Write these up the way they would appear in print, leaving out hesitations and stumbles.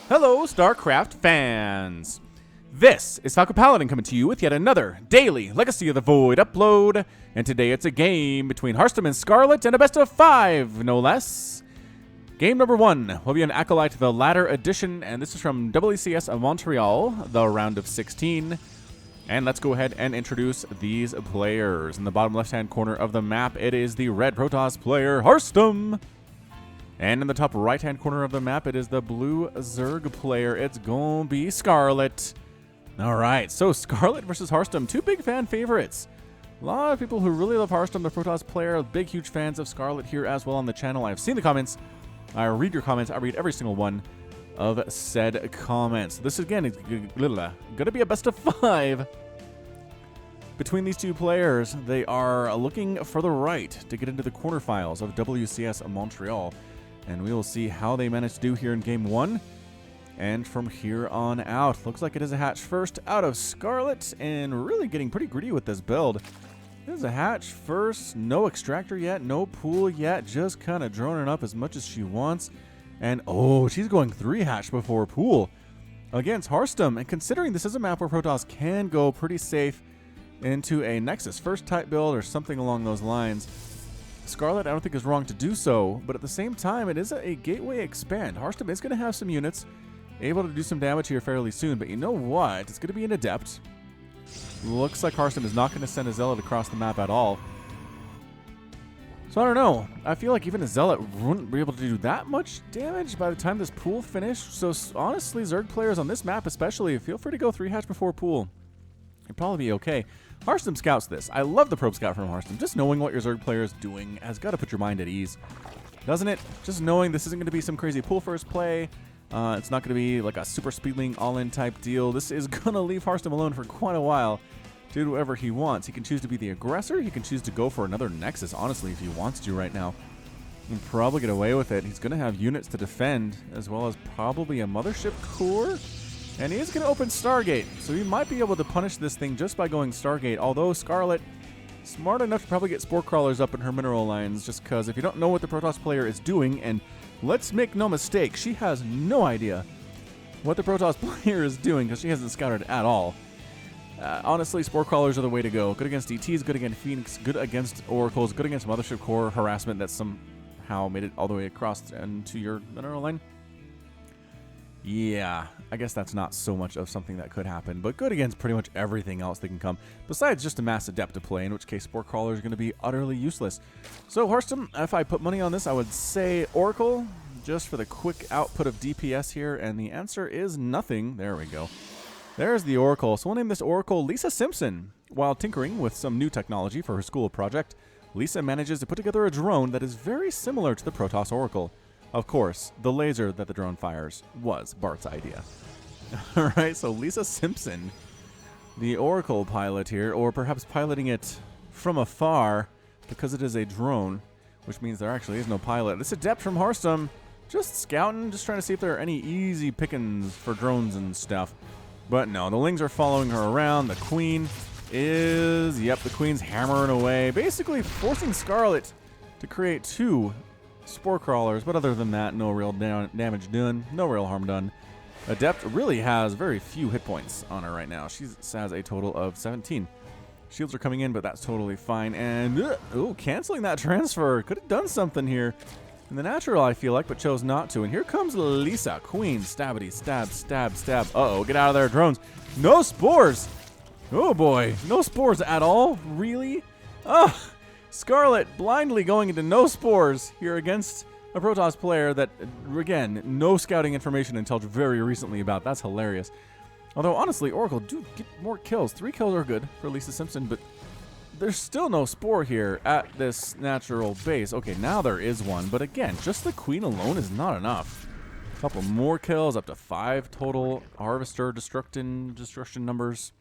Hello, StarCraft fans! This is Falcon Paladin coming to you with yet another daily Legacy of the Void upload, and today it's a game between Harstem and Scarlett and a best of 5, no less. Game number 1 will be an Acolyte, the Ladder Edition, and this is from WCS Montreal, the round of 16. And let's go ahead and introduce these players. In the bottom left-hand corner of the map, it is the red Protoss player, Harstem. And in the top right-hand corner of the map, it is the blue Zerg player. It's gonna be Scarlett. All right, so Scarlett versus Harstem, two big fan favorites. A lot of people who really love Harstem, the Protoss player, big, huge fans of Scarlett here as well on the channel. I've seen the comments. I read your comments. I read every single one of said comments. This, again, is going to be a best of 5. Between these two players, they are looking for the right to get into the quarterfinals of WCS Montreal. And we will see how they manage to do here in Game 1. And from here on out, looks like it is a hatch first out of Scarlett, and really getting pretty greedy with this build. It is a hatch first, no extractor yet, no pool yet, just kind of droning up as much as she wants. And oh, she's going 3 hatch before pool against Harstem. And considering this is a map where Protoss can go pretty safe into a Nexus first type build or something along those lines, Scarlett, I don't think is wrong to do so, but at the same time, it is a gateway expand. Harstem is going to have some units able to do some damage here fairly soon, but you know what? It's going to be an Adept. Looks like Harstem is not going to send a Zealot across the map at all. So I don't know. I feel like even a Zealot wouldn't be able to do that much damage by the time this pool finished. So honestly, Zerg players on this map especially, feel free to go 3 hatch before pool. You'd probably be okay. Harstem scouts this. I love the probe scout from Harstem. Just knowing what your Zerg player is doing has got to put your mind at ease, doesn't it? Just knowing this isn't going to be some crazy pool first play. It's not going to be like a super speedling all-in type deal. This is going to leave Harstem alone for quite a while to do whatever he wants. He can choose to be the aggressor. He can choose to go for another Nexus, honestly, if he wants to right now. He'll probably get away with it. He's going to have units to defend, as well as probably a Mothership core. And he is going to open Stargate, so he might be able to punish this thing just by going Stargate, although Scarlett, smart enough to probably get Spore Crawlers up in her mineral lines, just because if you don't know what the Protoss player is doing, and let's make no mistake, she has no idea what the Protoss player is doing, because she hasn't scouted at all. Honestly, Spore Crawlers are the way to go. Good against DTs, good against Phoenix, good against Oracles, good against Mothership Core harassment that somehow made it all the way across into your mineral line. Yeah, I guess that's not so much of something that could happen, but good against pretty much everything else that can come, besides just a mass Adept to play, in which case Spore Crawler is going to be utterly useless. So Harstem, if I put money on this, I would say Oracle, just for the quick output of DPS here, and the answer is nothing. There we go. There's the Oracle. So we'll name this Oracle Lisa Simpson. While tinkering with some new technology for her school project, Lisa manages to put together a drone that is very similar to the Protoss Oracle. Of course, the laser that the drone fires was Bart's idea. All right, so Lisa Simpson, the Oracle pilot here, or perhaps piloting it from afar because it is a drone, which means there actually is no pilot. This Adept from Harstem, just scouting, just trying to see if there are any easy pickings for drones and stuff. But no, the Lings are following her around. The Queen is, yep, the Queen's hammering away, basically forcing Scarlett to create 2 Spore Crawlers, but other than that, no real damage done, no real harm done. Adept really has very few hit points on her right now. She has a total of 17. Shields are coming in, but that's totally fine. And, canceling that transfer. Could have done something here in the natural, I feel like, but chose not to. And here comes Lisa. Queen, stabbity, stab, stab, stab. Uh-oh, get out of there, drones. No spores. Oh, boy. No spores at all? Really? Oh, Scarlett blindly going into no spores here against a Protoss player that, again, no scouting information until very recently about. That's hilarious. Although, honestly, Oracle do get more kills. 3 kills are good for Lisa Simpson, but there's still no spore here at this natural base. Okay, now there is one, but again, just the Queen alone is not enough. A couple more kills, up to 5 total Harvester destruction numbers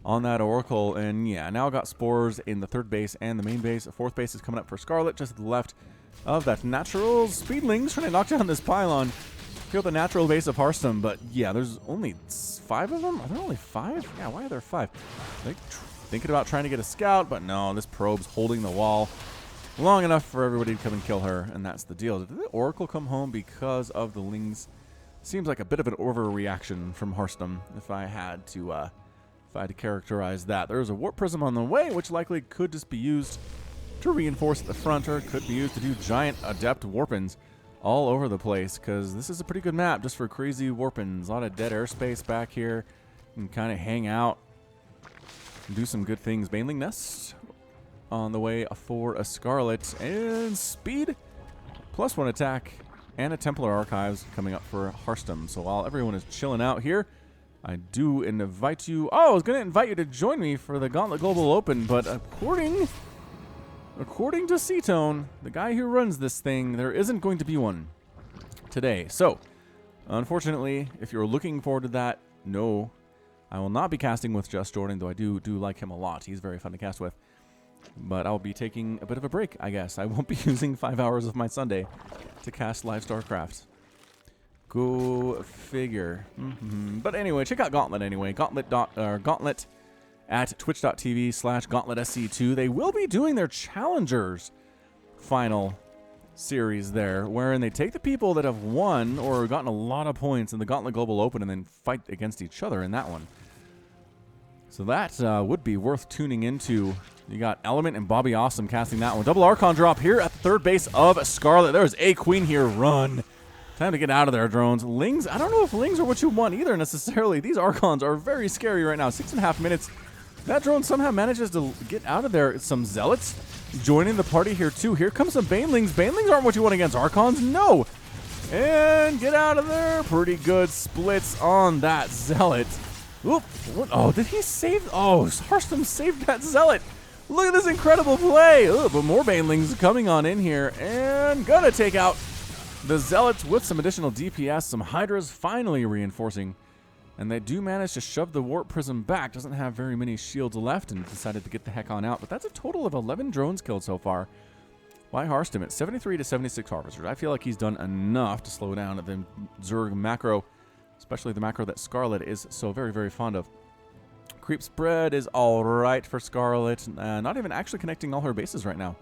on that Oracle. And yeah, now got spores in the 3rd base and the main base. The 4th base is coming up for Scarlett, just to the left of that natural. Speedlings trying to knock down this pylon. Feel the natural base of Harstem, but yeah, there's only 5 of them? Are there only 5? Yeah, why are there 5? Thinking about trying to get a scout, but no, this probe's holding the wall. long enough for everybody to come and kill her, and that's the deal. Did the Oracle come home because of the Lings? Seems like a bit of an overreaction from Harstem, if I had to characterize that. There's a Warp Prism on the way, which likely could just be used to reinforce at the front, or could be used to do giant Adept Warpins all over the place, because this is a pretty good map just for crazy Warpins. A lot of dead airspace back here. You can kind of hang out and do some good things. Baneling Nest on the way for a Scarlett, and speed, +1 attack, and a Templar Archives coming up for Harstem. So while everyone is chilling out here, I do invite you... Oh, I was going to invite you to join me for the Gauntlet Global Open, but according to C-Tone, the guy who runs this thing, there isn't going to be one today. So, unfortunately, if you're looking forward to that, no, I will not be casting with Just Jordan, though I do like him a lot. He's very fun to cast with. But I'll be taking a bit of a break, I guess. I won't be using 5 hours of my Sunday to cast live StarCraft. Go figure. But anyway, check out Gauntlet anyway. Gauntlet at twitch.tv/GauntletSC2. They will be doing their Challengers final series there, wherein they take the people that have won or gotten a lot of points in the Gauntlet Global Open and then fight against each other in that one. So that would be worth tuning into. You got Element and Bobby Awesome casting that one. Double Archon drop here at the third base of Scarlett. There's a Queen here. Run. Time to get out of there, drones. Lings, I don't know if Lings are what you want either necessarily. These Archons are very scary right now. 6.5 minutes. That drone somehow manages to get out of there. Some Zealots joining the party here too. Here comes some Banelings. Banelings aren't what you want against Archons. No. And get out of there. Pretty good splits on that Zealot. Oop. What? Oh, did he save? Oh, Harstem saved that Zealot. Look at this incredible play. Ooh, but more Banelings coming on in here. And gonna take out the Zealots with some additional DPS. Some Hydras finally reinforcing. And they do manage to shove the Warp Prism back. Doesn't have very many shields left and decided to get the heck on out. But that's a total of 11 drones killed so far by Harstem at 73 to 76 Harvesters. I feel like he's done enough to slow down the Zerg macro, especially the macro that Scarlett is so very, very fond of. Creep spread is all right for Scarlett. Not even actually connecting all her bases right now.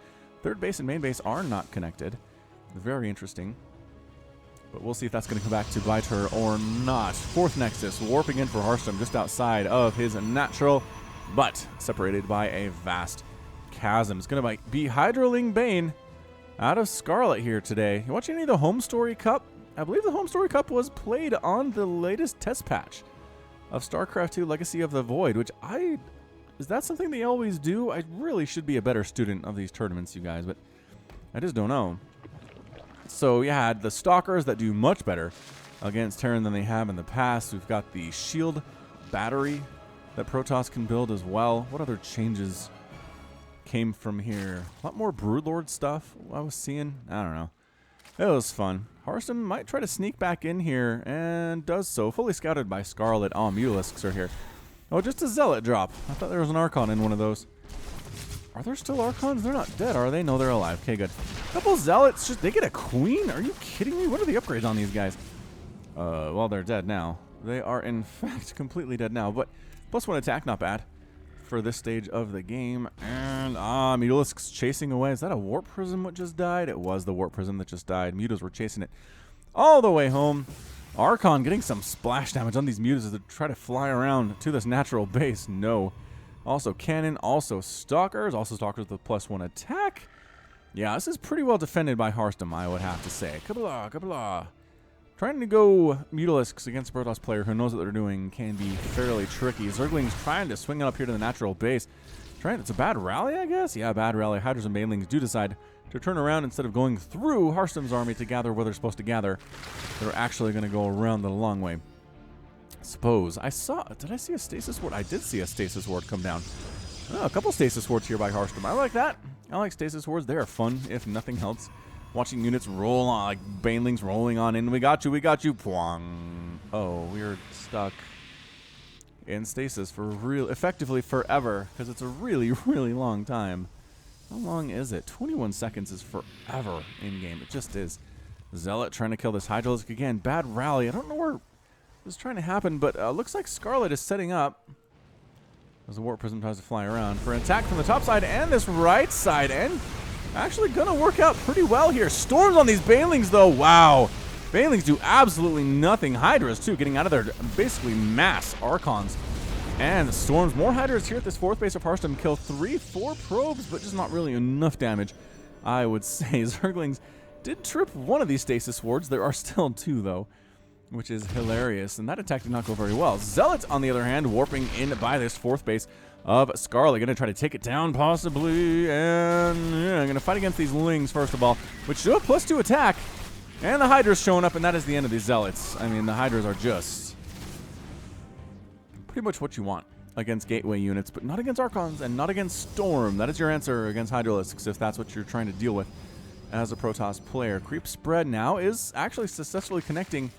Third base and main base are not connected. Very interesting. But we'll see if that's going to come back to bite her or not. Fourth Nexus, warping in for Harstem just outside of his natural, but separated by a vast chasm. It's going to be Hydroling Bane out of Scarlett here today. You watching any of the Home Story Cup? I believe the Home Story Cup was played on the latest test patch of StarCraft 2 Legacy of the Void, which is that something they always do? I really should be a better student of these tournaments, you guys, but I just don't know. So you had the Stalkers that do much better against Terran than they have in the past. We've got the Shield Battery that Protoss can build as well. What other changes came from here? A lot more Broodlord stuff I was seeing. I don't know. It was fun. Harstem might try to sneak back in here and does so. Fully scouted by Scarlett. Oh, Mutalisks are here. Oh, just a Zealot drop. I thought there was an Archon in one of those. Are there still Archons? They're not dead, are they? No, they're alive. Okay, good. Couple Zealots. They get a Queen? Are you kidding me? What are the upgrades on these guys? Well, they're dead now. They are, in fact, completely dead now. But +1 attack, not bad for this stage of the game. And, Mutalisks chasing away. Is that a Warp Prism that just died? It was the Warp Prism that just died. Mutas were chasing it all the way home. Archon getting some splash damage on these Mutas as they try to fly around to this natural base. No. Also Cannon, also Stalkers with a +1 attack. Yeah, this is pretty well defended by Harstem, I would have to say. Kabla, kabla. Trying to go Mutalisks against a Protoss player who knows what they're doing can be fairly tricky. Zerglings trying to swing it up here to the natural base. It's a bad rally, I guess? Yeah, bad rally. Hydras and Banelings do decide to turn around instead of going through Harstem's army to gather where they're supposed to gather. They're actually going to go around the long way. Suppose. Did I see a Stasis Ward? I did see a Stasis Ward come down. Oh, a couple Stasis Wards here by Harstem. I like that. I like Stasis Wards. They are fun, if nothing else. Watching units roll on, like Banelings rolling on in. We got you, we got you. Pwang. Oh, we're stuck in stasis for effectively forever, because it's a really, really long time. How long is it? 21 seconds is forever in-game. It just is. Zealot trying to kill this Hydralisk again. Bad rally. I don't know where this is trying to happen, but looks like Scarlett is setting up as the Warp Prism tries to fly around for an attack from the top side and this right side. And actually gonna work out pretty well here. Storms on these Banelings, though. Wow. Banelings do absolutely nothing. Hydras, too, getting out of there. Basically mass Archons. And the Storms. More Hydras here at this 4th base of Harstem. Kill 3-4 probes, but just not really enough damage, I would say. Zerglings did trip one of these Stasis Wards. There are still 2, though, which is hilarious. And that attack did not go very well. Zealots, on the other hand, warping in by this 4th base of Scarlett. Gonna try to take it down, possibly. And yeah, gonna fight against these Lings, first of all, which show a +2 attack. And the Hydra's showing up, and that is the end of these Zealots. I mean, the Hydras are just pretty much what you want against gateway units, but not against Archons and not against Storm. That is your answer against Hydralisks, if that's what you're trying to deal with as a Protoss player. Creep spread now is actually successfully connecting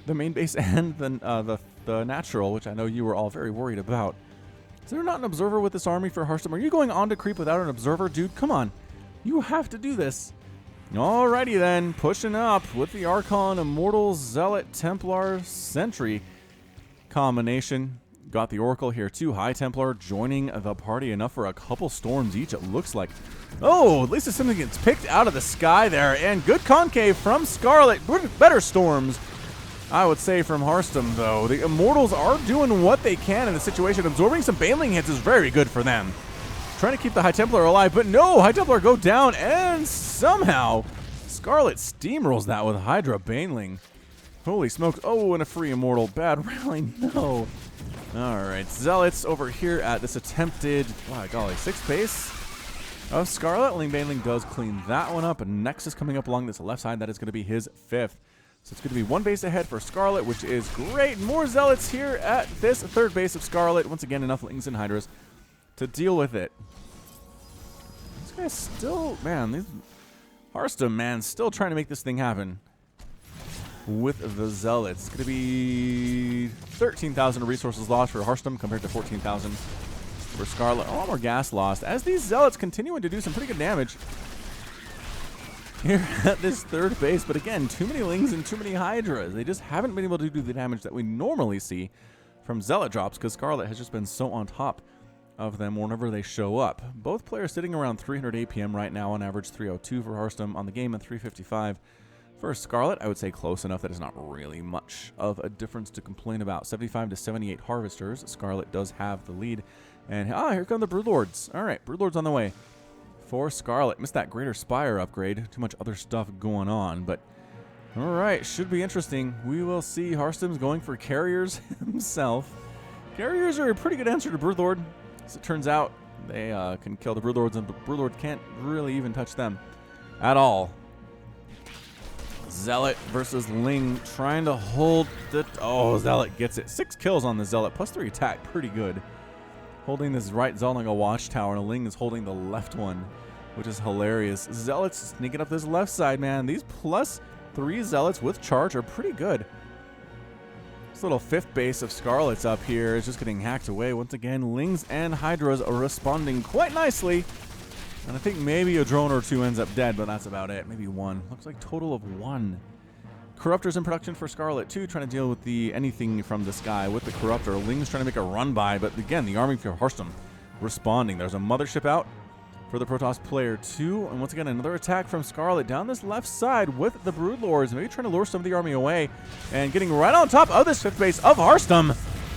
the main base and the natural, which I know you were all very worried about. Is there not an observer with this army for Harstem? Are you going on to creep without an observer? Dude, come on. You have to do this. Alrighty then, pushing up with the Archon, Immortal, Zealot, Templar, Sentry combination. Got the Oracle here too. High Templar joining the party. Enough for a couple Storms each, it looks like. Oh, at least something gets picked out of the sky there. And good concave from Scarlett. Better Storms, I would say, from Harstem, though. The Immortals are doing what they can in the situation. Absorbing some Baneling hits is very good for them. Trying to keep the High Templar alive, but no, High Templar go down, and somehow Scarlett steamrolls that with Hydra Baneling. Holy smokes. Oh, and a free Immortal. Bad rally, no. Alright, Zealots over here at this attempted, wow, golly, 6th base of Scarlett. Baneling does clean that one up, and Nexus coming up along this left side. That is going to be his 5th. So it's going to be 1 base ahead for Scarlett, which is great. More Zealots here at this 3rd base of Scarlett. Once again, enough Lings and Hydras to deal with it. These guys still, man, these Harstem, man, still trying to make this thing happen with the Zealots. It's going to be 13,000 resources lost for Harstem compared to 14,000 for Scarlett. A lot more gas lost as these Zealots continuing to do some pretty good damage here at this 3rd base. But again, too many Lings and too many Hydras. They just haven't been able to do the damage that we normally see from Zealot drops because Scarlett has just been so on top of them whenever they show up. Both players sitting around 300 APM right now, on average 302 for Harstem on the game and 355 for Scarlett. I would say close enough that it's not really much of a difference to complain about. 75 to 78 Harvesters. Scarlett does have the lead. And here come the Broodlords. All right, Broodlords on the way for Scarlett. Missed that Greater Spire upgrade. Too much other stuff going on, but all right, should be interesting. We will see. Harstem's going for Carriers himself. Carriers are a pretty good answer to Broodlord. As it turns out, they can kill the Broodlords, and the Broodlord can't really even touch them at all. Zealot versus Ling, trying to hold the... Oh, Zealot gets it. 6 kills on the Zealot, +3 attack. Pretty good. Holding this right Zealot like a watchtower, and Ling is holding the left one, which is hilarious. Zealots sneaking up this left side, man. These +3 Zealots with charge are pretty good. This little 5th base of Scarlet's up here is just getting hacked away. Once again, Lings and Hydras are responding quite nicely. And I think maybe a drone or 2 ends up dead, but that's about it. Maybe 1. Looks like total of 1. Corruptors in production for Scarlett, too, trying to deal with anything from the sky with the Corruptor. Lings trying to make a run by, but again, the army for Harstem responding. There's a Mothership out for the Protoss player, too. And once again, another attack from Scarlett down this left side with the Broodlords. Maybe trying to lure some of the army away and getting right on top of this 5th base of Harstem.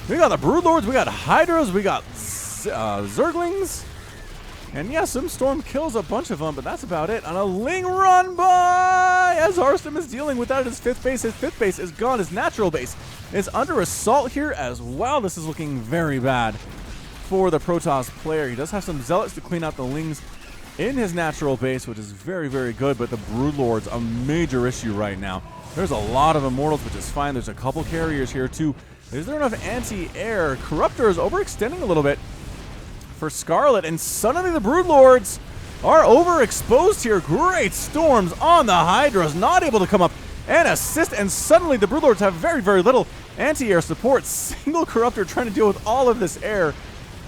We got the Broodlords, we got Hydras, we got Zerglings. And yeah, some Storm kills a bunch of them, but that's about it. On a Ling run by as Harstem is dealing with that at his 5th base. His 5th base is gone. His natural base is under assault here as well. This is looking very bad for the Protoss player. He does have some Zealots to clean out the Lings in his natural base, which is very, very good, but the Broodlord's a major issue right now. There's a lot of Immortals, which is fine. There's a couple Carriers here, too. Is there enough anti-air? Corruptor is overextending a little bit for Scarlett, and suddenly the Broodlords are overexposed here. Great Storms on the Hydras, not able to come up and assist, and suddenly the Broodlords have very, very little anti-air support. Single Corruptor trying to deal with all of this air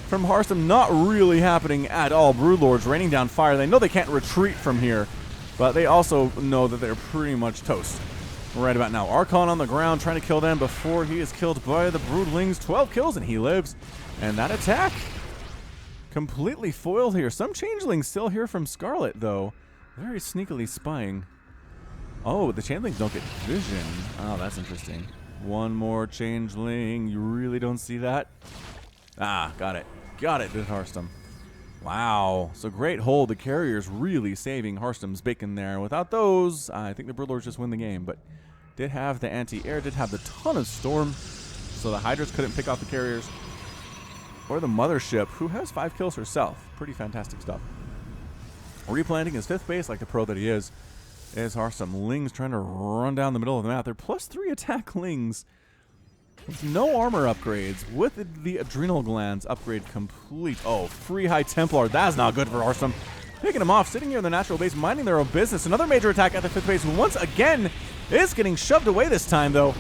from Harstem, not really happening at all. Broodlords raining down fire. They know they can't retreat from here, but they also know that they're pretty much toast right about now. Archon on the ground trying to kill them before he is killed by the Broodlings. 12 kills and he lives, and that attack completely foiled here. Some Changelings still here from Scarlett, though. Very sneakily spying. Oh, the changelings don't get vision. Oh, that's interesting. One more changeling. You really don't see that? Ah, got it. Got it, did Harstem. Wow. So great hold. The carriers really saving Harstem's bacon there. Without those, I think the Broodlords just win the game. But did have the anti-air, did have the ton of storm. So the Hydras couldn't pick off the carriers. Or the mothership, who has 5 kills herself. Pretty fantastic stuff. Replanting his 5th base like the pro that he is Harstem. Lings trying to run down the middle of the map. They're +3 attack Lings. With no armor upgrades. With the adrenal glands upgrade complete. Oh, free High Templar. That's not good for Harstem. Picking him off, sitting here in the natural base, minding their own business. Another major attack at the 5th base. Once again, is getting shoved away this time, though,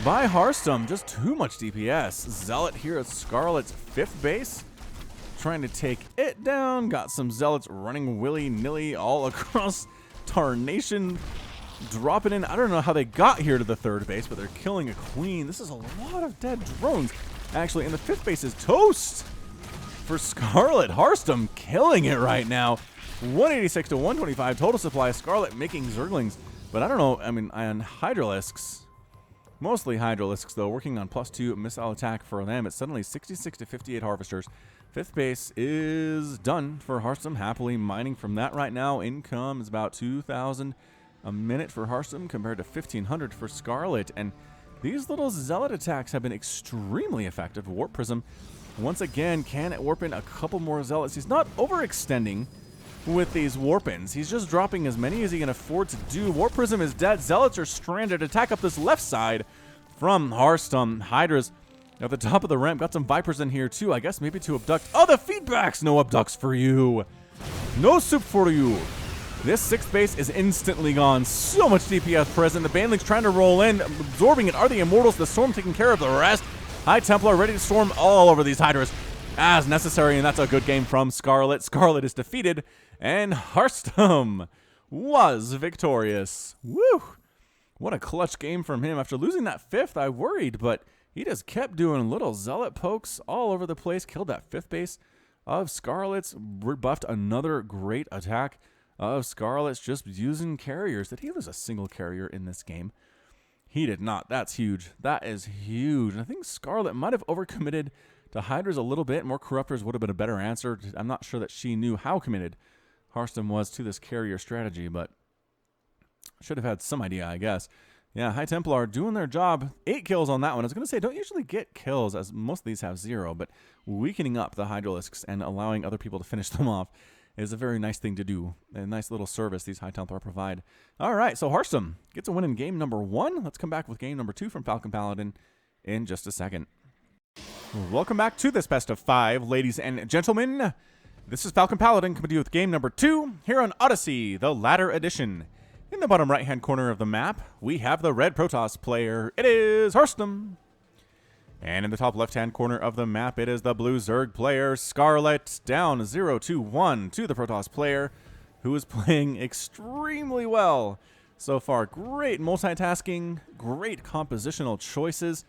by Harstem. Just too much DPS. Zealot here at Scarlett's 5th base. Trying to take it down. Got some Zealots running willy-nilly all across Tarnation. Dropping in. I don't know how they got here to the 3rd base, but they're killing a queen. This is a lot of dead drones. Actually, and the 5th base is toast for Scarlett. Harstem killing it right now. 186 to 125 total supply. Scarlett making Zerglings. But I don't know. I mean, on Hydralisks, mostly Hydralisks, though, working on +2 missile attack for them. It's suddenly 66 to 58 Harvesters. 5th base is done for Harstem. Happily mining from that right now. Income is about 2,000 a minute for Harstem compared to 1,500 for Scarlett. And these little Zealot attacks have been extremely effective. Warp Prism, once again, can warp in a couple more Zealots. He's not overextending with these warp-ins. He's just dropping as many as he can afford to do. Warp Prism is dead. Zealots are stranded. Attack up this left side from Harstem. Hydras at the top of the ramp. Got some Vipers in here, too. I guess maybe to abduct. Oh, the feedbacks! No abducts for you. No soup for you. This 6th base is instantly gone. So much DPS present. The Banelings trying to roll in, absorbing it. Are the Immortals? The Storm taking care of the rest. High Templar ready to storm all over these Hydras as necessary, and that's a good game from Scarlett. Scarlett is defeated, and Harstem was victorious. Woo! What a clutch game from him. After losing that 5th, I worried, but he just kept doing little Zealot pokes all over the place. Killed that 5th base of Scarlett's. Rebuffed another great attack of Scarlett's, just using carriers. Did he lose a single carrier in this game? He did not. That's huge. That is huge. And I think Scarlett might have overcommitted to Hydras a little bit. More Corruptors would have been a better answer. I'm not sure that she knew how committed Harstem was to this carrier strategy, but should have had some idea, I guess. Yeah, High Templar doing their job. 8 kills on that one. I was going to say, don't usually get kills, as most of these have 0, but weakening up the Hydralisks and allowing other people to finish them off is a very nice thing to do. A nice little service these High Templar provide. All right, so Harstem gets a win in game number 1. Let's come back with game number 2 from Falcon Paladin in just a second. Welcome back to this best of 5, ladies and gentlemen. This is Falcon Paladin coming to you with game number 2 here on Odyssey, the Ladder Edition. In the bottom right-hand corner of the map, we have the red Protoss player. It is Harstem. And in the top left-hand corner of the map, it is the blue Zerg player, Scarlett, down 0-1 to the Protoss player, who is playing extremely well so far. Great multitasking, great compositional choices,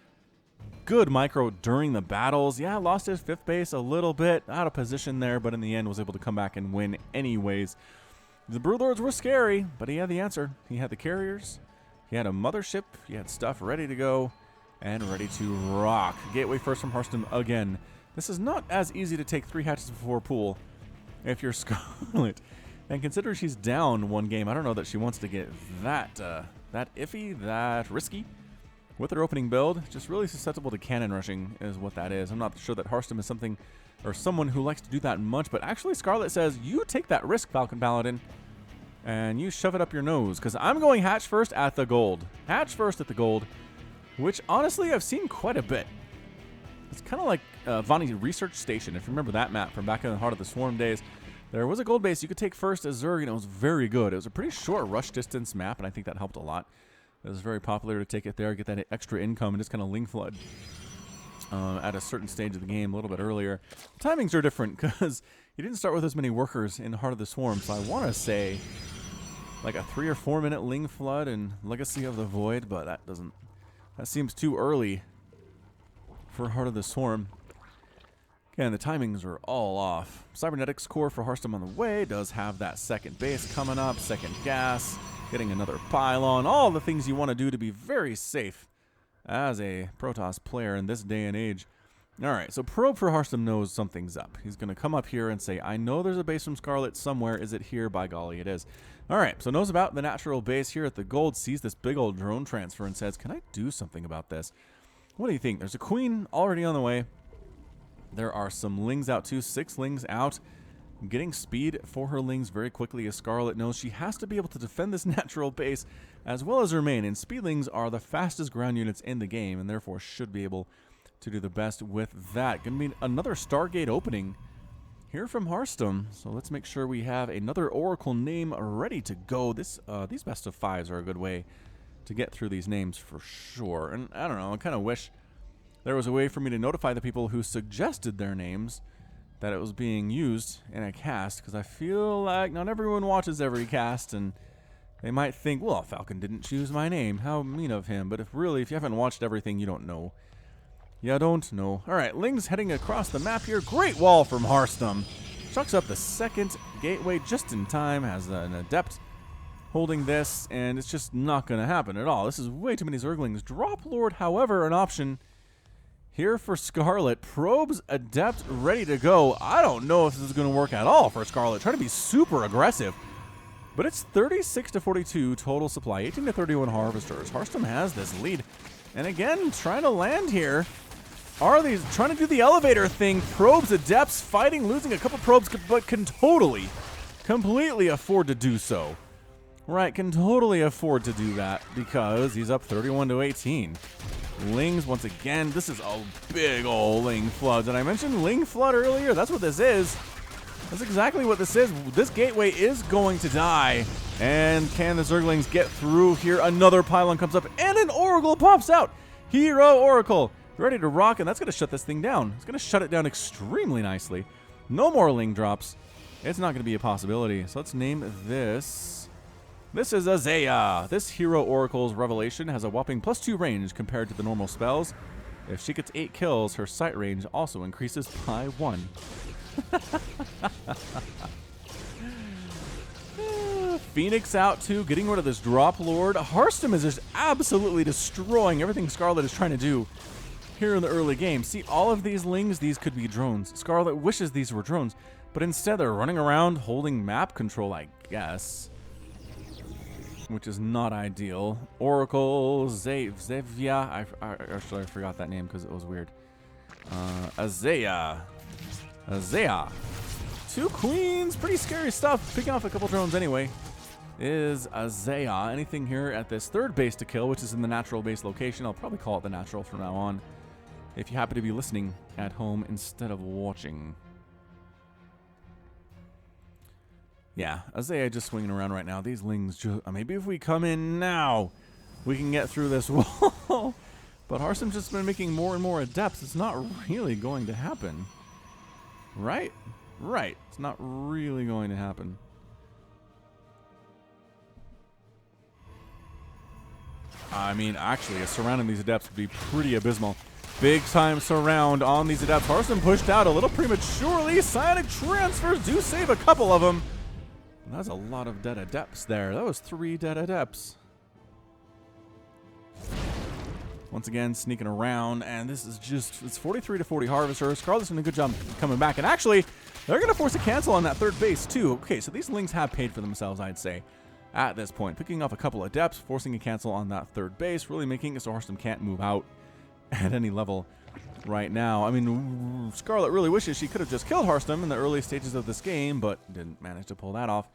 good micro during the battles. Yeah, lost his 5th base a little bit, out of position there, but in the end was able to come back and win anyways. The Broodlords were scary, but he had the answer. He had the carriers, he had a mothership, he had stuff ready to go, and ready to rock. Gateway first from Harstem again. This is not as easy to take 3 hatches before pool if you're Scarlett. And consider she's down 1 game, I don't know that she wants to get that iffy, that risky with her opening build. Just really susceptible to cannon rushing is what that is. I'm not sure that Harstem is something or someone who likes to do that much, but actually Scarlett says, you take that risk, Falcon Paladin, and you shove it up your nose, because I'm going hatch first at the gold. Hatch first at the gold, which honestly I've seen quite a bit. It's kind of like Vani Research Station, if you remember that map from back in the Heart of the Swarm days. There was a gold base you could take first as Zerg, and it was very good. It was a pretty short rush distance map, and I think that helped a lot. It was very popular to take it there, get that extra income, and just kind of Ling Flood at a certain stage of the game a little bit earlier. The timings are different, because you didn't start with as many workers in Heart of the Swarm, so I want to say like a 3 or 4 minute Ling Flood and Legacy of the Void, but that seems too early for Heart of the Swarm. And the timings are all off. Cybernetics core for Harstem on the way. Does have that second base coming up. Second gas. Getting another pylon. All the things you want to do to be very safe as a Protoss player in this day and age. Alright, so Probe for Harstem knows something's up. He's going to come up here and say, I know there's a base from Scarlett somewhere. Is it here? By golly, it is. Alright, so knows about the natural base here at the gold. Sees this big old drone transfer and says, can I do something about this? What do you think? There's a queen already on the way. There are some lings out too. 6 lings out. Getting speed for her lings very quickly, as Scarlett knows she has to be able to defend this natural base as well as her main. And speedlings are the fastest ground units in the game and therefore should be able to do the best with that. Gonna be another Stargate opening here from Harstem. So let's make sure we have another Oracle name ready to go. These best of 5s are a good way to get through these names for sure. And I don't know, I kind of wish there was a way for me to notify the people who suggested their names that it was being used in a cast, because I feel like not everyone watches every cast, and they might think, well, Falcon didn't choose my name. How mean of him. But if you haven't watched everything, you don't know. You don't know. All right, Ling's heading across the map here. Great wall from Harstem. Chucks up the second gateway just in time. Has an Adept holding this, and it's just not going to happen at all. This is way too many Zerglings. Drop Lord, however, an option here for Scarlett. Probes Adept ready to go. I don't know if this is going to work at all for Scarlett. Trying to be super aggressive. But it's 36 to 42 total supply. 18 to 31 Harvesters. Harstem has this lead. And again, trying to land here. Are these trying to do the elevator thing? Probes Adepts fighting, losing a couple probes, but can totally, completely afford to do so. Right, can totally afford to do that because he's up 31 to 18. Lings, once again, this is a big old Ling Flood. Did I mention Ling Flood earlier? That's what this is. That's exactly what this is. This gateway is going to die. And can the Zerglings get through here? Another pylon comes up, and an Oracle pops out. Hero Oracle, ready to rock, and that's going to shut this thing down. It's going to shut it down extremely nicely. No more Ling drops. It's not going to be a possibility. So let's name this. This is Azaya. This Hero Oracle's Revelation has a whopping +2 range compared to the normal spells. If she gets 8 kills, her sight range also increases by 1. Phoenix out too, getting rid of this Drop Lord. Harstem is just absolutely destroying everything Scarlett is trying to do here in the early game. See, all of these Lings, these could be drones. Scarlett wishes these were drones, but instead they're running around holding map control, I guess. Which is not ideal. Oracle, Zevia. Actually, I forgot that name because it was weird. Azaya. 2 queens. Pretty scary stuff. Picking off a couple drones anyway. Is Azaya. Anything here at this third base to kill, which is in the natural base location. I'll probably call it the natural from now on. If you happen to be listening at home instead of watching. Yeah, Azaya just swinging around right now. These Lings just... maybe if we come in now, we can get through this wall. But Harstem's just been making more and more Adepts. It's not really going to happen. Right? Right. It's not really going to happen. I mean, actually, surrounding these Adepts would be pretty abysmal. Big time surround on these Adepts. Harstem pushed out a little prematurely. Psionic transfers do save a couple of them. That's a lot of dead Adepts there. That was 3 dead Adepts. Once again, sneaking around, and this is just, it's 43 to 40 Harvester. Scarlett's doing a good job coming back, and actually, they're going to force a cancel on that third base, too. Okay, so these Lings have paid for themselves, I'd say, at this point. Picking off a couple of Adepts, forcing a cancel on that third base, really making it so Harstem can't move out at any level right now. I mean, Scarlett really wishes she could have just killed Harstem in the early stages of this game, but didn't manage to pull that off.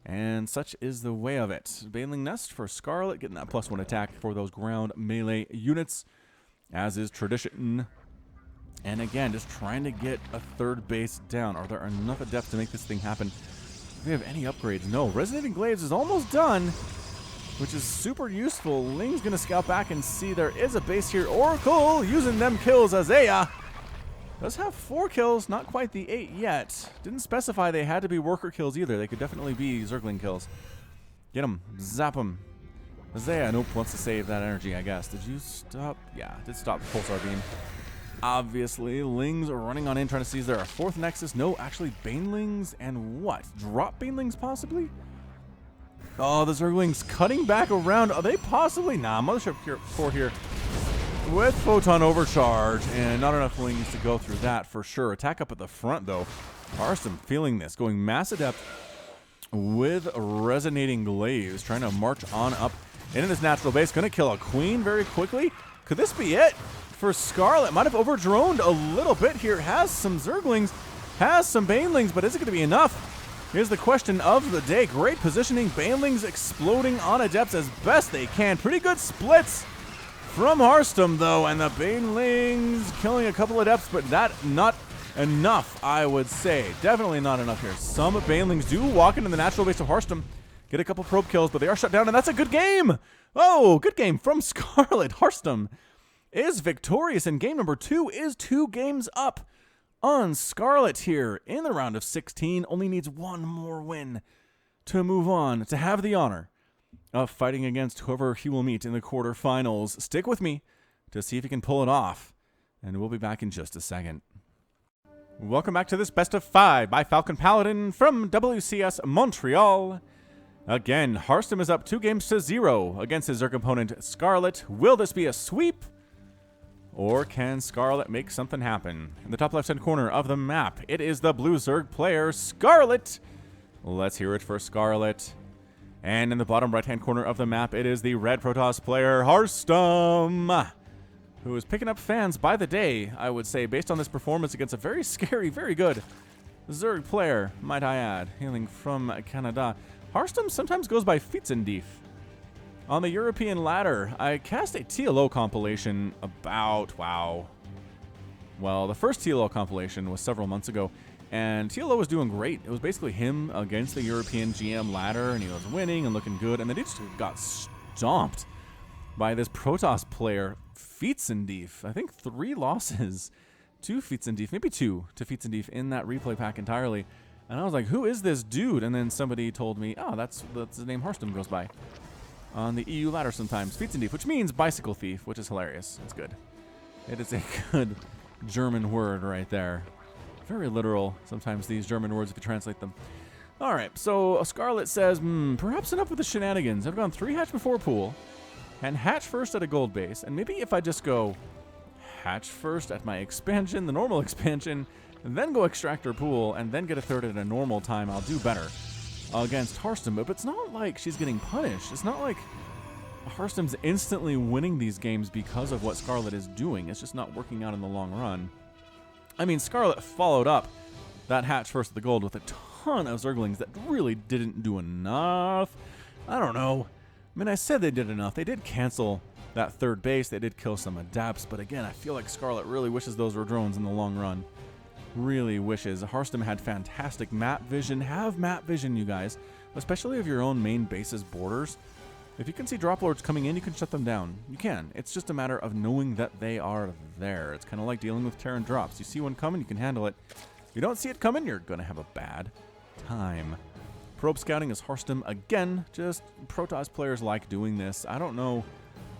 And such is the way of it. Baneling Nest for Scarlett, getting that +1 attack for those ground melee units, as is tradition. And again, just trying to get a third base down. Are there enough Adepts to make this thing happen? Do we have any upgrades? No. Resonating Glaives is almost done, which is super useful. Ling's going to scout back and see there is a base here. Oracle using them kills. Azaya does have 4 kills, not quite the 8 yet. Didn't specify they had to be worker kills either. They could definitely be Zergling kills. Get them. Zap them. Azaya, nope, wants to save that energy, I guess. Did you stop? Yeah, did stop the Pulsar Beam. Obviously, Lings are running on in, trying to see is there a fourth Nexus. No, actually, Banelings and what? Drop Banelings, possibly? Oh, the Zerglings cutting back around. Are they possibly? Nah, Mothership Fort here with Photon Overcharge, and not enough Lings to go through that for sure. Attack up at the front, though. Harstem feeling this, going Mass Adept with Resonating Glaives, trying to march on up into this natural base. Going to kill a Queen very quickly. Could this be it for Scarlett? Might have overdroned a little bit here. Has some Zerglings, has some Banelings, but is it going to be enough? Here's the question of the day. Great positioning. Banelings exploding on Adepts as best they can. Pretty good splits from Harstem, though, and the Banelings killing a couple Adepts, but that not enough, I would say. Definitely not enough here. Some Banelings do walk into the natural base of Harstem, get a couple probe kills, but they are shut down, and that's a good game. Oh, good game from Scarlett. Harstem is victorious, and game number 2 is 2 games up on Scarlett here in the round of 16. Only needs one more win to move on, to have the honor of fighting against whoever he will meet in the quarterfinals. Stick with me to see if he can pull it off, and we'll be back in just a second. Welcome back to this best of 5 by Falcon Paladin from WCS Montreal. Again, Harstem is up 2 games to 0 against his Zerg opponent Scarlett. Will this be a sweep? Or can Scarlett make something happen? In the top left-hand corner of the map, it is the blue Zerg player, Scarlett. Let's hear it for Scarlett. And in the bottom right-hand corner of the map, it is the red Protoss player, Harstem, who is picking up fans by the day, I would say, based on this performance against a very scary, very good Zerg player, might I add, hailing from Canada. Harstem sometimes goes by Fitzendief. On the European ladder, I cast a TLO compilation about, well, the first TLO compilation was several months ago, and TLO was doing great. It was basically him against the European GM ladder, and he was winning and looking good, and then he just got stomped by this Protoss player, Fitzendief. I think 3 losses to Fitzendief, maybe 2 to Fitzendief in that replay pack entirely. And I was like, who is this dude? And then somebody told me, oh, that's the name Harstem goes by on the EU ladder sometimes. Fitzendief, which means bicycle thief, which is hilarious. It's good. It is a good German word right there. Very literal, sometimes these German words if you translate them. All right, so Scarlett says, perhaps enough with the shenanigans. I've gone 3 hatch before pool and hatch first at a gold base. And maybe if I just go hatch first at my expansion, the normal expansion, and then go extractor pool, and then get a third at a normal time, I'll do better against Harstem. But it's not like she's getting punished. It's not like Harstem's instantly winning these games because of what Scarlett is doing. It's just not working out in the long run. I mean, Scarlett followed up that hatch first at the gold with a ton of Zerglings that really didn't do enough. I don't know. I mean, I said they did enough. They did cancel that third base. They did kill some Adepts. But again, I feel like Scarlett really wishes those were drones in the long run. Really wishes. Harstem had fantastic map vision. Have map vision, you guys, especially of your own main base's borders. If you can see drop lords coming in, you can shut them down. You can. It's just a matter of knowing that they are there. It's kind of like dealing with Terran drops. You see one coming, you can handle it. If you don't see it coming, you're going to have a bad time. Probe scouting is Harstem again. Just Protoss players like doing this. I don't know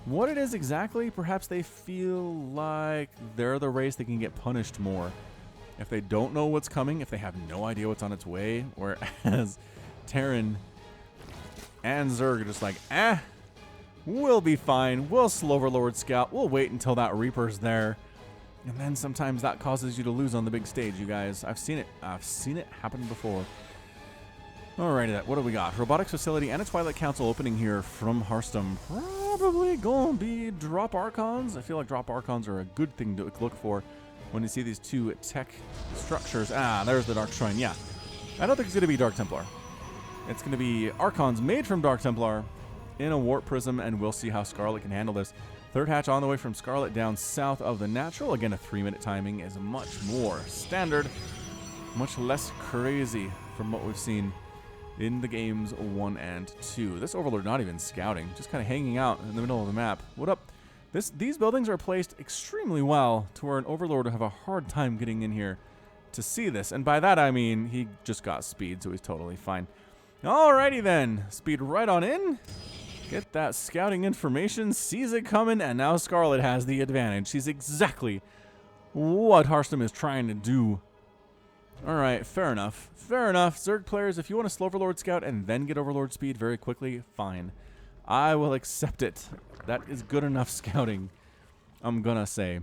what it is exactly. Perhaps they feel like they're the race they can get punished more if they don't know what's coming, if they have no idea what's on its way, whereas Terran and Zerg are just like, we'll be fine. We'll slow overlord scout. We'll wait until that Reaper's there. And then sometimes that causes you to lose on the big stage, you guys. I've seen it. I've seen it happen before. Alrighty, what do we got? Robotics Facility and a Twilight Council opening here from Harstem. Probably gonna be drop Archons. I feel like drop Archons are a good thing to look for when you see these 2 tech structures. There's the Dark Shrine. Yeah. I don't think it's going to be Dark Templar. It's going to be Archons made from Dark Templar in a Warp Prism, and we'll see how Scarlett can handle this. Third hatch on the way from Scarlett down south of the natural. Again, a 3-minute timing is much more standard, much less crazy from what we've seen in the games 1 and 2. This Overlord not even scouting, just kind of hanging out in the middle of the map. What up? These buildings are placed extremely well to where an Overlord would have a hard time getting in here to see this. And by that I mean he just got speed, so he's totally fine. Alrighty then, speed right on in. Get that scouting information, sees it coming, and now Scarlett has the advantage. She's exactly what Harstem is trying to do. Alright, fair enough. Fair enough. Zerg players, if you want to slow Overlord Scout and then get Overlord speed very quickly, fine. I will accept it. That is good enough scouting, I'm gonna say.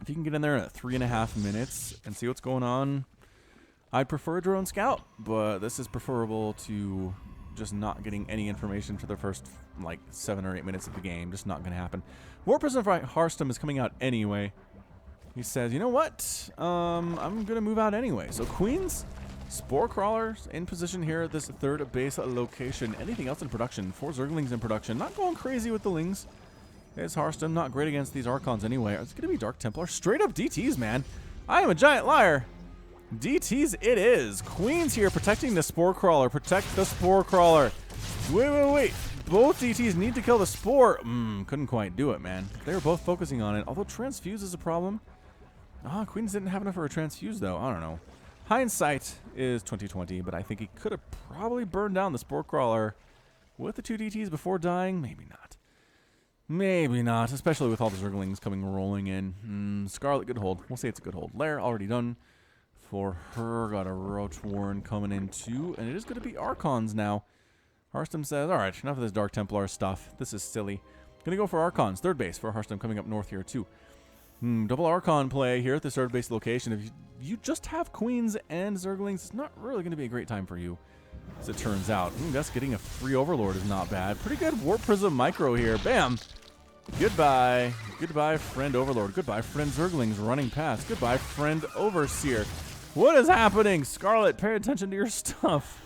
If you can get in there at 3.5 minutes and see what's going on, I'd prefer a drone scout, but this is preferable to just not getting any information for the first, like, 7 or 8 minutes of the game. Just not gonna happen. War Prison for Harstem is coming out anyway. He says, you know what? I'm going to move out anyway. So Queens, Spore Crawlers in position here at this third base location. Anything else in production? 4 Zerglings in production. Not going crazy with the Lings. It's Harstem. Not great against these Archons anyway. It's going to be Dark Templar. Straight up DTs, man. I am a giant liar. DTs it is. Queens here protecting the Spore Crawler. Protect the Spore Crawler. Wait. Both DTs need to kill the Spore. Couldn't quite do it, man. They were both focusing on it. Although Transfuse is a problem. Queens didn't have enough for a Transfuse, though. I don't know. Hindsight is 2020, but I think he could have probably burned down the Spore Crawler with the 2 DTs before dying. Maybe not. Maybe not, especially with all the Zerglings coming rolling in. Scarlett, good hold. We'll say it's a good hold. Lair, already done for her. Got a Roach Warren coming in, too. And it is going to be Archons now. Harstem says, all right, enough of this Dark Templar stuff. This is silly. Going to go for Archons. Third base for Harstem coming up north here, too. Double Archon play here at the third base location. If you just have Queens and Zerglings, it's not really going to be a great time for you, as it turns out. That's getting a free Overlord is not bad. Pretty good Warp Prism micro here. Bam! Goodbye. Goodbye, friend Overlord. Goodbye, friend Zerglings running past. Goodbye, friend Overseer. What is happening? Scarlett, pay attention to your stuff.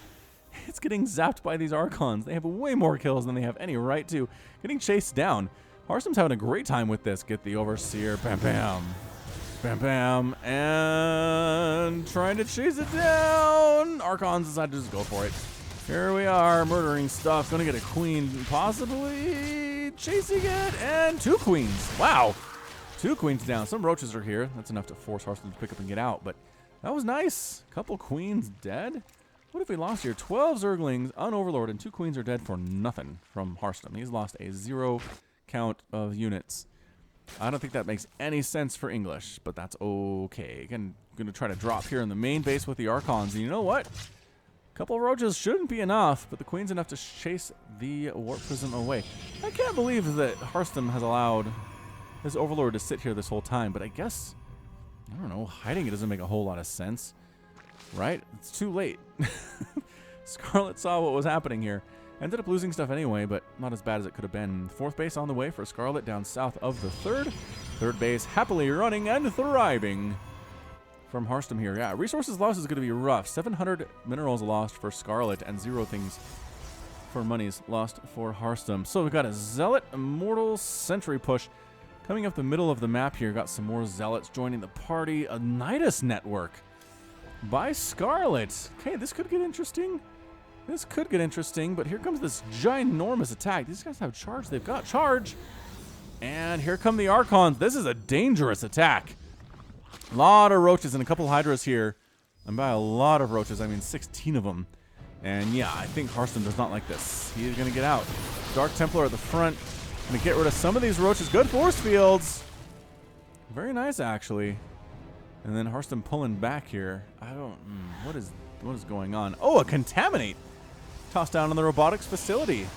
It's getting zapped by these Archons. They have way more kills than they have any right to. Getting chased down. Harstem's having a great time with this. Get the Overseer. Bam, bam. Bam, bam. And trying to chase it down. Archons decide to just go for it. Here we are, murdering stuff. Gonna get a Queen, possibly chasing it. And 2 Queens. Wow. 2 Queens down. Some Roaches are here. That's enough to force Harstem to pick up and get out. But that was nice. Couple Queens dead. What if we lost here? 12 Zerglings, an Overlord, and 2 Queens are dead for nothing from Harstem. He's lost a 0 count of units. I don't think that makes any sense for English, but that's okay. Again, going to try to drop here in the main base with the Archons. And you know what? A couple of Roaches shouldn't be enough, but the Queen's enough to chase the Warp Prism away. I can't believe that Harstem has allowed his Overlord to sit here this whole time, but I guess, I don't know, hiding it doesn't make a whole lot of sense. Right? It's too late. Scarlett saw what was happening here. Ended up losing stuff anyway, but not as bad as it could have been. 4th base on the way for Scarlett down south of the 3rd. 3rd base happily running and thriving from Harstem here. Yeah, resources lost is going to be rough. 700 minerals lost for Scarlett and 0 things for monies lost for Harstem. So we've got a Zealot Immortal Sentry push coming up the middle of the map here. Got some more Zealots joining the party. A Nidus network by Scarlett. Okay, this could get interesting. This could get interesting, but here comes this ginormous attack. These guys have charge. They've got charge. And here come the Archons. This is a dangerous attack. A lot of Roaches and a couple Hydras here. And by a lot of Roaches, I mean 16 of them. And yeah, I think Harstem does not like this. He is going to get out. Dark Templar at the front. Going to get rid of some of these Roaches. Good force fields. Very nice, actually. And then Harstem pulling back here. I don't... what is going on? Oh, a Contaminate! Tossed down on the robotics facility.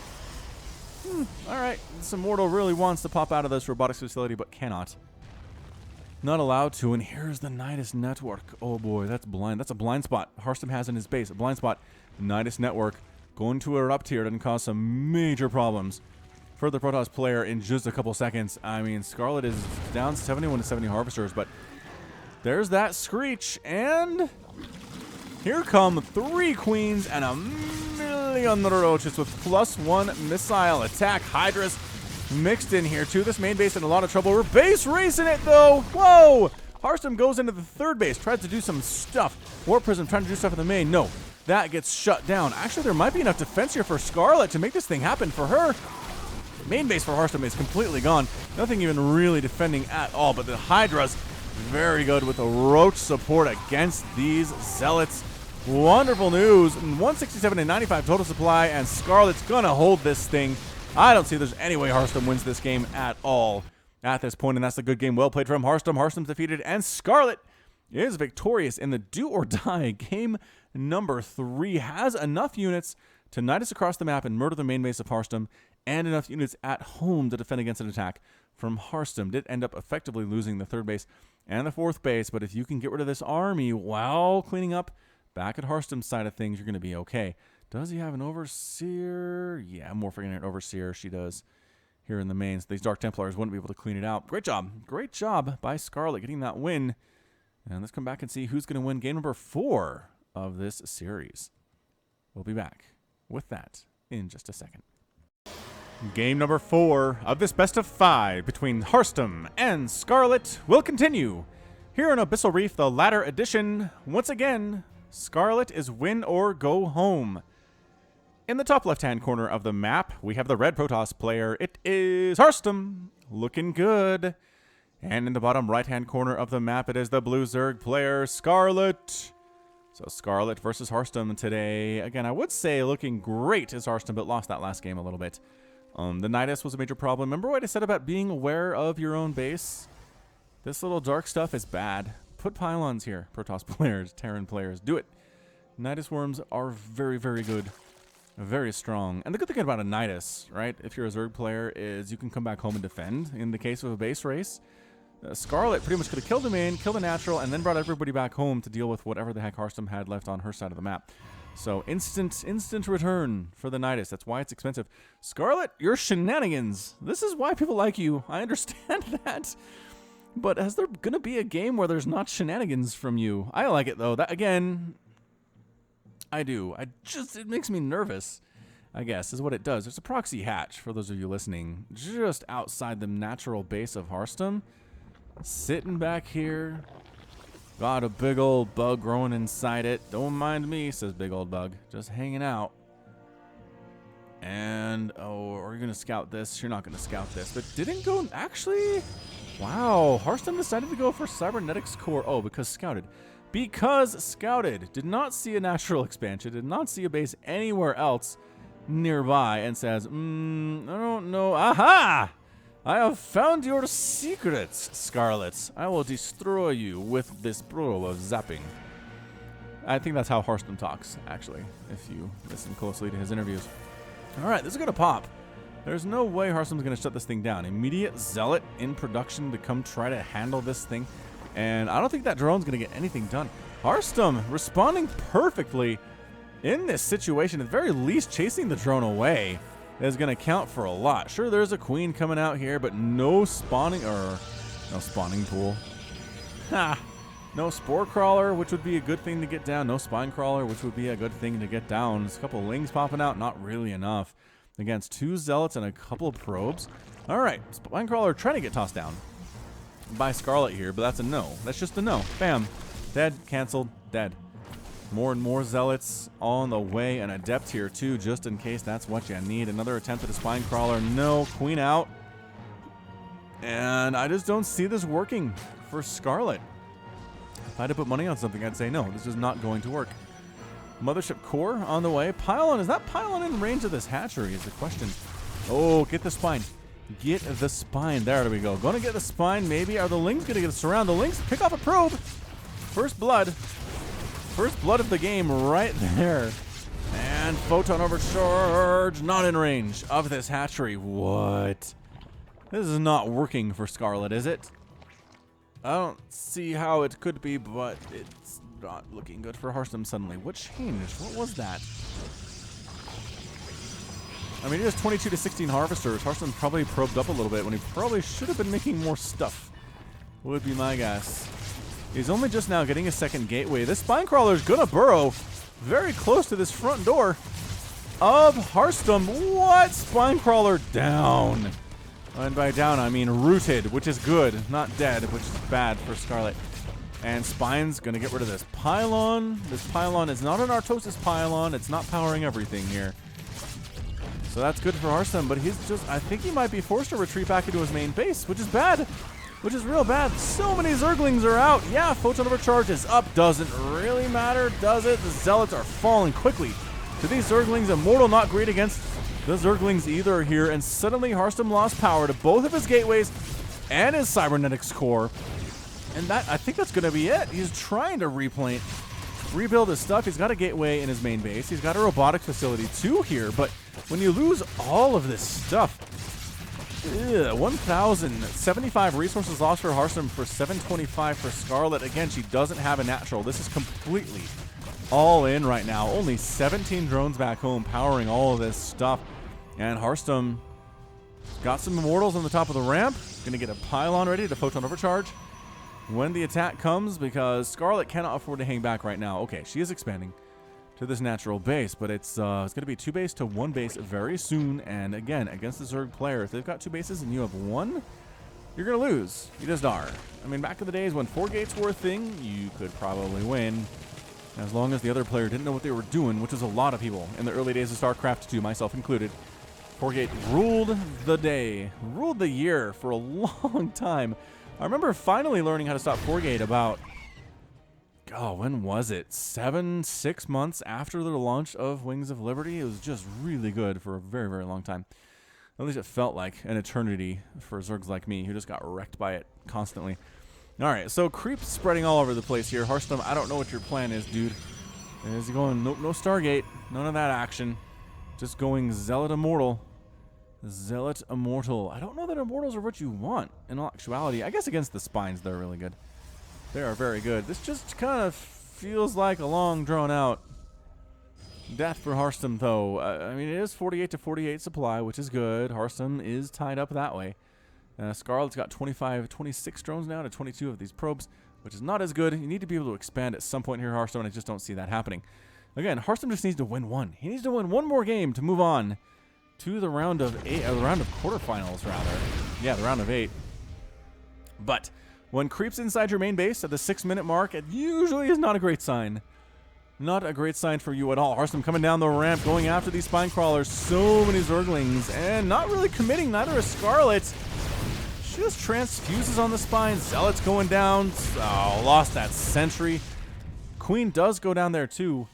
Alright. This Immortal really wants to pop out of this robotics facility, but cannot. Not allowed to. And here's the Nidus network. Oh boy, that's blind. That's a blind spot Harstem has in his base. A blind spot. Nidus network. Going to erupt here and cause some major problems for the Protoss player in just a couple seconds. I mean, Scarlett is down 71 to 70 Harvesters, but there's that Screech, and here come 3 Queens and a million Roaches with +1 missile attack. Hydras mixed in here too. This main base in a lot of trouble. We're base racing it though. Whoa! Harstem goes into the 3rd base, tries to do some stuff. Warp Prism trying to do stuff in the main. No, that gets shut down. Actually, there might be enough defense here for Scarlett to make this thing happen for her. Main base for Harstem is completely gone. Nothing even really defending at all, but the Hydras very good with the Roach support against these Zealots. Wonderful news. 167 and 95 total supply, and Scarlett's gonna hold this thing. I don't see there's any way Harstem wins this game at all. at this point, and that's a good game. Well played from Harstem. Harstem's defeated, and Scarlett is victorious in the do or die game number 3. Has enough units to knight us across the map and murder the main base of Harstem, and enough units at home to defend against an attack from Harstem. Did end up effectively losing the 3rd base and the 4th base, but if you can get rid of this army while cleaning up back at Harstem's side of things, you're going to be okay. Does he have an Overseer? Yeah, more freaking an Overseer. She does here in the mains. These Dark Templars wouldn't be able to clean it out. Great job. Great job by Scarlett getting that win. And let's come back and see who's going to win game number 4 of this series. We'll be back with that in just a second. Game number 4 of this best of 5 between Harstem and Scarlett will continue. Here in Abyssal Reef, the latter edition, once again, Scarlett is win or go home. In the top left-hand corner of the map, we have the red Protoss player. It is Harstem, looking good. And in the bottom right-hand corner of the map, it is the blue Zerg player, Scarlett. So Scarlett versus Harstem today. Again, I would say looking great is Harstem, but lost that last game a little bit. The Nidus was a major problem. Remember what I said about being aware of your own base? This little dark stuff is bad. Put pylons here, Protoss players, Terran players. Do it. Nidus worms are very, very good. Very strong. And the good thing about a Nidus, right, if you're a Zerg player, is you can come back home and defend. In the case of a base race, Scarlett pretty much could have killed the main, killed the natural, and then brought everybody back home to deal with whatever the heck Harstem had left on her side of the map. So instant return for the Nidus. That's why it's expensive. Scarlett, your shenanigans. This is why people like you. I understand that. But is there going to be a game where there's not shenanigans from you? I like it, though. That, again, I do. It makes me nervous, I guess, is what it does. There's a proxy hatch, for those of you listening, just outside the natural base of Harstem. Sitting back here. Got a big old bug growing inside it. Don't mind me, says big old bug. Just hanging out. And, oh, are you going to scout this? You're not going to scout this. But didn't go, actually, wow. Harstem decided to go for Cybernetics Core. Oh, because scouted. Because scouted. Did not see a natural expansion. Did not see a base anywhere else nearby. And says, I don't know. Aha! I have found your secrets, Scarlett. I will destroy you with this bro of zapping. I think that's how Harstem talks, actually, if you listen closely to his interviews. All right, this is going to pop. There's no way Harstem's going to shut this thing down. Immediate Zealot in production to come try to handle this thing. And I don't think that drone's going to get anything done. Harstem responding perfectly in this situation. At the very least, chasing the drone away is going to count for a lot. Sure, there's a queen coming out here, but no spawning, or no spawning pool. Ha! No spore crawler, which would be a good thing to get down. No spine crawler, which would be a good thing to get down. There's a couple of lings popping out, not really enough. Against 2 zealots and a couple of probes. All right, spine crawler trying to get tossed down by Scarlett here, but that's a no. That's just a no. Bam. Dead, canceled, dead. More and more zealots on the way. An adept here too, just in case that's what you need. Another attempt at a spine crawler. No, queen out. And I just don't see this working for Scarlett. If I had to put money on something, I'd say no, this is not going to work. Mothership core on the way. Pylon, is that pylon in range of this hatchery is the question. Oh, get the spine. Get the spine. There we go. Going to get the spine, maybe. Are the lings going to get us around? The lings pick off a probe. First blood. First blood of the game right there. And photon overcharge. Not in range of this hatchery. What? This is not working for Scarlett, is it? I don't see how it could be, but it's not looking good for Harstem suddenly. What changed? What was that? I mean, he has 22 to 16 harvesters. Harstem probably probed up a little bit when he probably should have been making more stuff. Would be my guess. He's only just now getting a second gateway. This spine crawler is gonna burrow very close to this front door of Harstem. What? Spine crawler down. And by down, I mean rooted, which is good, not dead, which is bad for Scarlett. And Spine's gonna get rid of this pylon. This pylon is not an Artosis pylon. It's not powering everything here. So that's good for Harstem, but he's just, I think he might be forced to retreat back into his main base, which is bad. Which is real bad. So many Zerglings are out. Yeah, photon overcharge is up. Doesn't really matter, does it? The Zealots are falling quickly to these Zerglings. Immortal not great against the Zerglings either here. And suddenly Harstem lost power to both of his gateways and his cybernetics core. And that, I think that's going to be it. He's trying to rebuild his stuff. He's got a gateway in his main base. He's got a robotics facility too here. But when you lose all of this stuff, 1,075 resources lost for Harstem for 725 for Scarlett. Again, she doesn't have a natural. This is completely all in right now. Only 17 drones back home powering all of this stuff. And Harstem got some immortals on the top of the ramp. Going to get a pylon ready to photon overcharge when the attack comes, because Scarlett cannot afford to hang back right now. Okay, she is expanding to this natural base, but it's going to be 2 base to 1 base very soon. And again, against the Zerg player, if they've got 2 bases and you have 1, you're going to lose. You just are. I mean, back in the days when 4 gates were a thing, you could probably win, as long as the other player didn't know what they were doing, which was a lot of people in the early days of StarCraft 2, myself included. 4-gate ruled the day, ruled the year for a long time. I remember finally learning how to stop 4-gate about, when was it? 6 months after the launch of Wings of Liberty. It was just really good for a very, very long time. At least it felt like an eternity for Zergs like me, who just got wrecked by it constantly. All right, so creep spreading all over the place here. Harstem, I don't know what your plan is, dude. Is he going, nope, no Stargate, none of that action. Just going Zealot Immortal. Zealot Immortal. I don't know that Immortals are what you want in all actuality. I guess against the Spines, they're really good. They are very good. This just kind of feels like a long, drawn-out death for Harstem, though. I mean, it is 48 to 48 supply, which is good. Harstem is tied up that way. Scarlett's got 26 drones now to 22 of these probes, which is not as good. You need to be able to expand at some point here, Harstem, and I just don't see that happening. Again, Harstem just needs to win 1. He needs to win 1 more game to move on to the round of 8, the round of quarterfinals, rather. Yeah, the round of 8. But when creeps inside your main base at the 6-minute mark, it usually is not a great sign. Not a great sign for you at all. Harstem coming down the ramp, going after these spine crawlers. So many Zerglings, and not really committing. Neither is Scarlett. She just transfuses on the spine. Zealot's going down. Oh, lost that sentry. Queen does go down there too.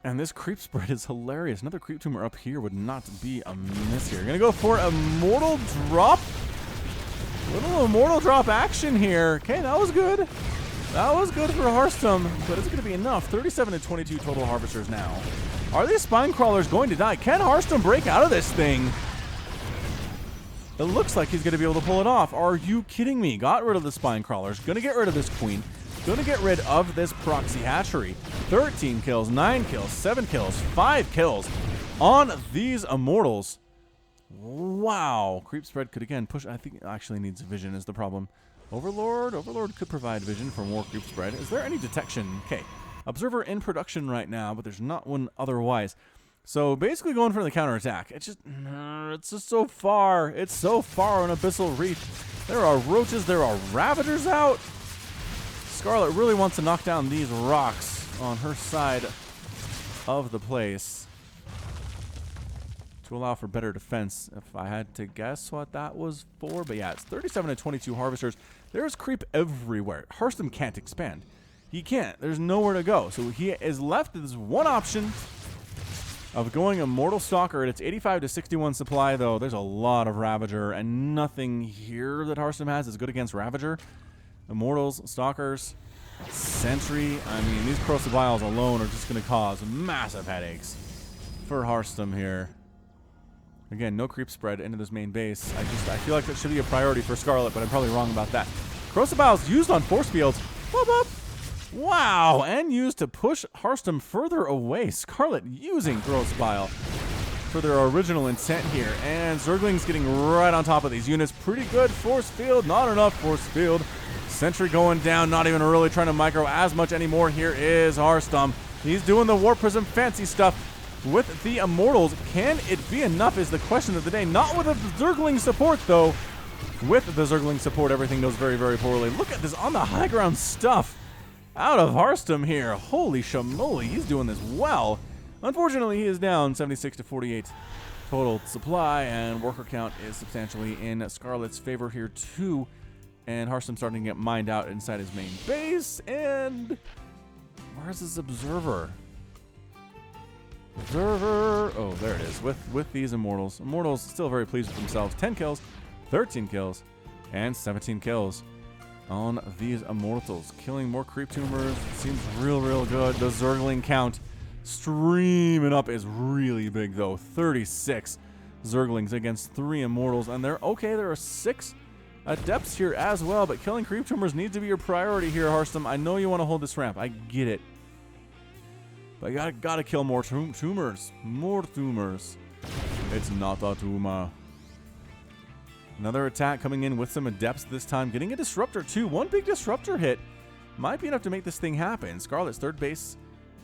And this creep spread is hilarious. Another creep tumor up here would not be amiss here. Gonna go for Immortal Drop. Little Immortal Drop action here. Okay, that was good. That was good for Harstem, but it's gonna be enough. 37 to 22 total harvesters now. Are these spine crawlers going to die? Can Harstem break out of this thing? It looks like he's gonna be able to pull it off. Are you kidding me? Got rid of the spine crawlers. Gonna get rid of this queen. Gonna get rid of this proxy hatchery. 13 kills, 9 kills, 7 kills, 5 kills on these immortals. Wow. Creep spread could again push. I think it actually needs vision is the problem. Overlord could provide vision for more creep spread. Is there any detection? Okay. Observer in production right now, but there's not one otherwise. So basically going for the counterattack. It's just so far. It's so far on Abyssal Reef. There are roaches. There are Ravagers out. Scarlett really wants to knock down these rocks on her side of the place to allow for better defense, if I had to guess what that was for. But yeah, it's 37 to 22 harvesters. There's creep everywhere. Harstem can't expand. He can't. There's nowhere to go. So he is left with this one option of going Immortal Stalker. It's 85 to 61 supply, though. There's a lot of Ravager, and nothing here that Harstem has is good against Ravager. Immortals, Stalkers, Sentry. I mean, these Crucibles alone are just going to cause massive headaches for Harstem here. Again, no creep spread into this main base. I feel like that should be a priority for Scarlett, but I'm probably wrong about that. Crucibles used on force fields. Whoop, whoop. Wow, and used to push Harstem further away. Scarlett using Crucibile for their original intent here. And Zerglings getting right on top of these units. Pretty good force field, not enough force field. Sentry going down, not even really trying to micro as much anymore. Here is Harstem. He's doing the Warp Prism fancy stuff with the Immortals. Can it be enough is the question of the day. Not with the Zergling support, though. With the Zergling support, everything goes very, very poorly. Look at this on the high ground stuff out of Harstem here. Holy shamoly, he's doing this well. Unfortunately, he is down 76 to 48 total supply, and worker count is substantially in Scarlett's favor here, too. And Harstem starting to get mined out inside his main base. And where's his observer? Observer. Oh, there it is. With these Immortals. Immortals still very pleased with themselves. 10 kills, 13 kills, and 17 kills on these Immortals. Killing more creep tumors seems real good. The Zergling count streaming up is really big, though. 36 Zerglings against 3 Immortals, and they're okay. There are 6 Adepts here as well, but killing creep tumors needs to be your priority here, Harstem. I know you want to hold this ramp. I get it. But you gotta kill more tumors. More tumors. It's not a tumor. Another attack coming in with some Adepts this time. Getting a Disruptor, too. One big Disruptor hit might be enough to make this thing happen. Scarlett's third base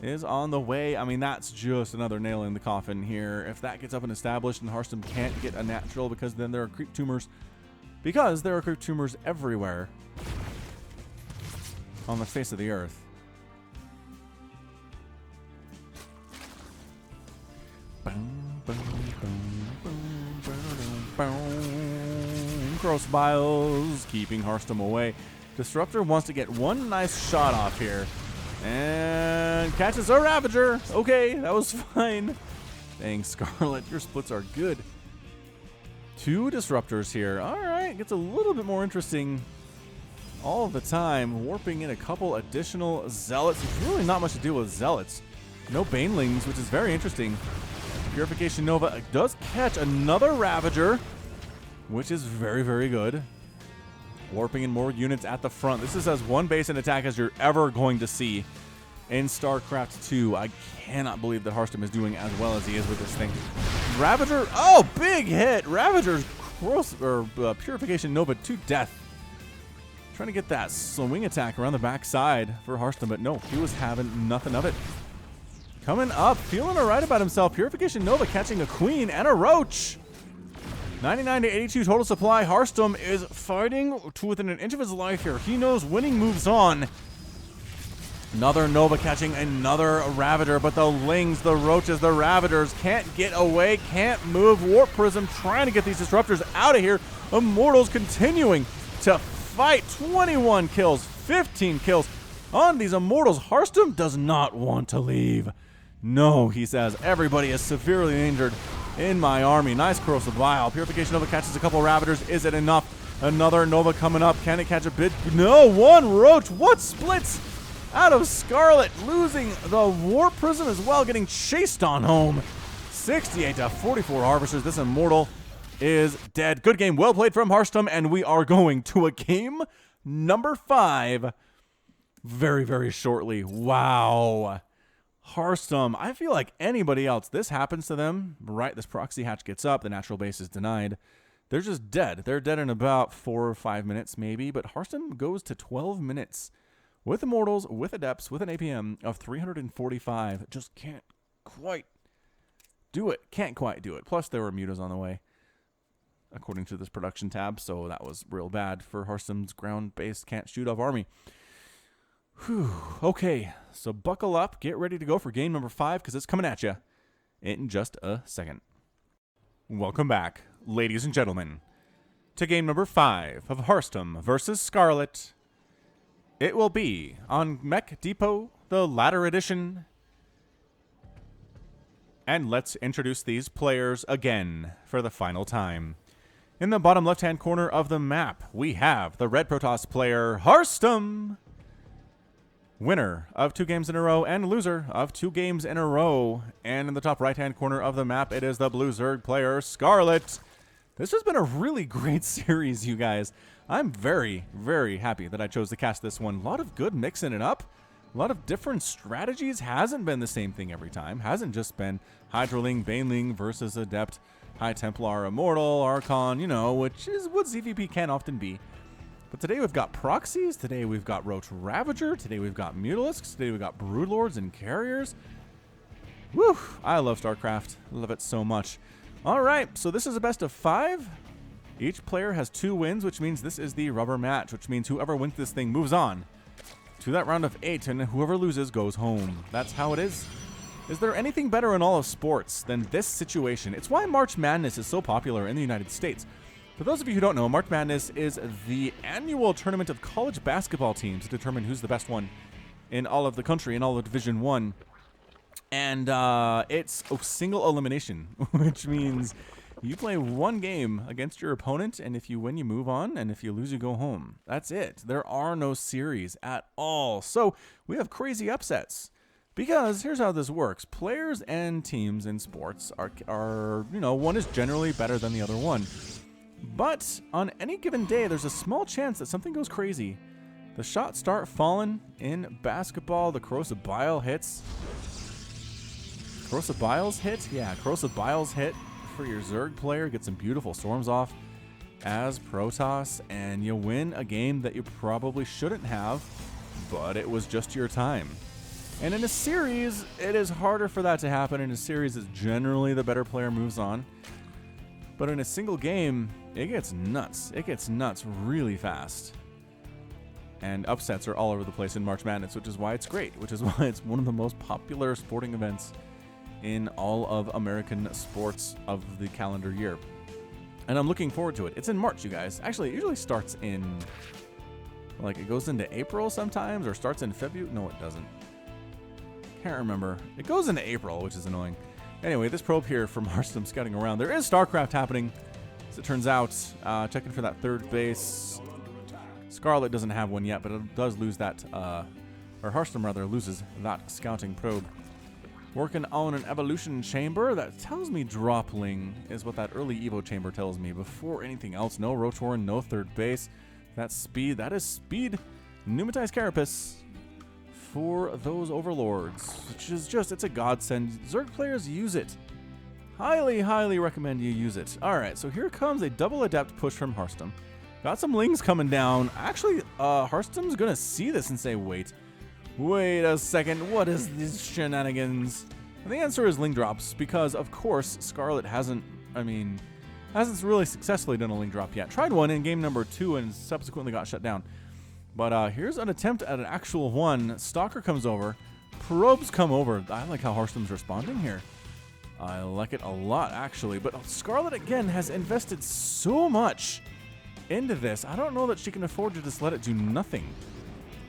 is on the way. I mean, that's just another nail in the coffin here. If that gets up and established and Harstem can't get a natural because then there are creep tumors. Because there are creep tumors everywhere on the face of the earth. Gross Biles keeping Harstem away. Disruptor wants to get one nice shot off here. And catches a Ravager. Okay, that was fine. Dang, Scarlett, your splits are good. 2 Disruptors here. All right, gets a little bit more interesting all the time. Warping in a couple additional Zealots. There's really not much to do with Zealots. No Banelings, which is very interesting. Purification Nova does catch another Ravager, which is very good. Warping in more units at the front. This is as one base and attack as you're ever going to see in StarCraft 2. I cannot believe that Harstem is doing as well as he is with this thing. Ravager, oh, big hit. Ravager's Purification Nova to death. Trying to get that swing attack around the backside for Harstem, but no, he was having nothing of it. Coming up, feeling all right about himself. Purification Nova catching a Queen and a Roach. 99 to 82 total supply. Harstem is fighting to within an inch of his life here. He knows winning moves on. Another Nova catching another Ravager, but the Lings, the Roaches, the Ravagers can't get away, can't move. Warp Prism trying to get these Disruptors out of here. Immortals continuing to fight. 21 kills, 15 kills on these Immortals. Harstem does not want to leave. No, he says, everybody is severely injured in my army. Nice Corrosive Bile. Purification Nova catches a couple Ravagers. Is it enough? Another Nova coming up. Can it catch a bit? No, one Roach. What splits out of Scarlett? Losing the Warp Prism as well. Getting chased on home. 68 to 44 Harvesters. This Immortal is dead. Good game. Well played from Harstem. And we are going to a game number 5 very shortly. Wow. Harstem, I feel like anybody else, this happens to them, right? This proxy hatch gets up, the natural base is denied. They're just dead. They're dead in about 4 or 5 minutes maybe, but Harstem goes to 12 minutes with Immortals, with Adepts, with an APM of 345. Just can't quite do it. Can't quite do it. Plus, there were mutas on the way, according to this production tab, so that was real bad for Harstem's ground-based can't-shoot-off army. Whew. Okay, so buckle up, get ready to go for game number 5 because it's coming at you in just a second. Welcome back, ladies and gentlemen, to game number 5 of Harstem versus Scarlett. It will be on Mech Depot, the Ladder Edition. And let's introduce these players again for the final time. In the bottom left-hand corner of the map, we have the Red Protoss player, Harstem. Winner of 2 games in a row and loser of 2 games in a row. And in the top right-hand corner of the map, it is the Blue Zerg player, Scarlett. This has been a really great series, you guys. I'm very happy that I chose to cast this one. A lot of good mixing it up. A lot of different strategies. Hasn't been the same thing every time. Hasn't just been Hydroling, Baneling versus Adept, High Templar, Immortal, Archon, you know, which is what ZVP can often be. But today we've got Proxies, today we've got Roach Ravager, today we've got Mutalisks, today we've got Broodlords and Carriers. Woo! I love StarCraft. Love it so much. Alright, so this is a best of 5. Each player has 2 wins, which means this is the rubber match, which means whoever wins this thing moves on to that round of 8, and whoever loses goes home. That's how it is. Is there anything better in all of sports than this situation? It's why March Madness is so popular in the United States. For those of you who don't know, March Madness is the annual tournament of college basketball teams to determine who's the best one in all of the country, in all of Division 1. And it's a single elimination, which means You play one game against your opponent, and if you win, you move on, and if you lose, you go home. That's it. There are no series at all. So we have crazy upsets. Because here's how this works. Players and teams in sports are one is generally better than the other one. But on any given day, there's a small chance that something goes crazy. The shots start falling in basketball. The corrosive bile hits. Corrosive biles hit? Yeah, corrosive biles hit for your Zerg player. Get some beautiful storms off as Protoss, and you win a game that you probably shouldn't have, but it was just your time. And in a series, it is harder for that to happen. In a series, it's generally the better player moves on. But in a single game, it gets nuts. It gets nuts really fast. And upsets are all over the place in March Madness, which is why it's great, which is why it's one of the most popular sporting events in all of American sports of the calendar year. And I'm looking forward to it. It's in March, you guys. Actually, it usually starts in, like, it goes into April sometimes, or starts in February. No, it doesn't. Can't remember. It goes into April, which is annoying. Anyway, this probe here from Harstem scouting around. There is StarCraft happening, as it turns out. Checking for that third base. Scarlett doesn't have one yet, but it does lose that, or Harstem rather loses that scouting probe. Working on an evolution chamber. That tells me Dropling is what that early Evo chamber tells me. Before anything else, no Rotoran, no third base. That's speed. That is speed. Pneumatized Carapace for those overlords, which is just, it's a godsend. Zerg players use it. Highly, highly recommend you use it. All right, so here comes a double adept push from Harstem. Got some lings coming down. Actually, Harstem's gonna see this and say, wait a second, what is these shenanigans? And the answer is ling drops, because of course Scarlett hasn't really successfully done a ling drop yet. Tried one in game number 2 and subsequently got shut down. But here's an attempt at an actual one. Stalker comes over. Probes come over. I like how Harstem's responding here. I like it a lot, actually. But Scarlett, again, has invested so much into this. I don't know that she can afford to just let it do nothing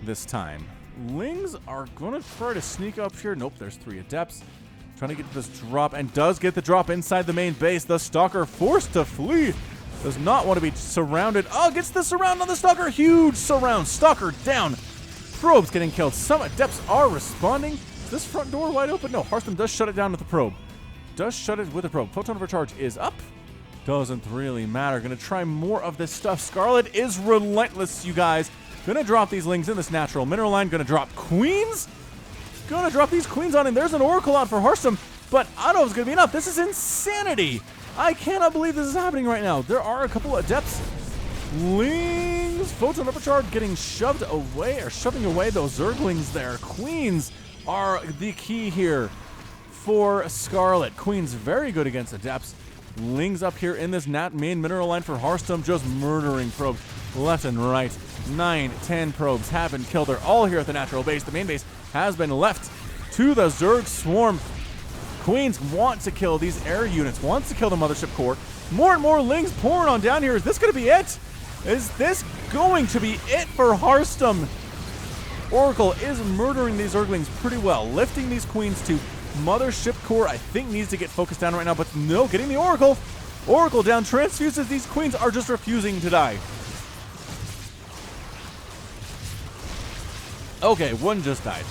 this time. Lings are going to try to sneak up here. Nope, there's 3 adepts. Trying to get this drop, and does get the drop inside the main base. The Stalker forced to flee. Does not want to be surrounded. Oh, gets the surround on the Stalker. Huge surround. Stalker down. Probes getting killed. Some adepts are responding. Is this front door wide open? No, Harstem does shut it down with the probe. Does shut it with a probe. Photon overcharge is up. Doesn't really matter. Gonna try more of this stuff. Scarlett is relentless, you guys. Gonna drop these lings in this natural mineral line. Gonna drop queens. Gonna drop these queens on him. There's an oracle out for Harstem, but auto's gonna be enough. This is insanity. I cannot believe this is happening right now. There are a couple adepts. Lings. Photon overcharge getting shoved away, or shoving away those Zerglings there. Queens are the key here for Scarlett. Queens very good against adepts. Lings up here in this main mineral line for Harstem, just murdering probes left and right. 9, 10 probes have been killed. They're all here at the natural base. The main base has been left to the Zerg swarm. Queens want to kill these air units, wants to kill the mothership core. More and more lings pouring on down here. Is this going to be it? Is this going to be it for Harstem? Oracle is murdering these Zerglings pretty well, lifting these queens to mothership core. I think needs to get focused down right now, but no, getting the Oracle. Oracle down, transfuses. These queens are just refusing to die. Okay, one just died.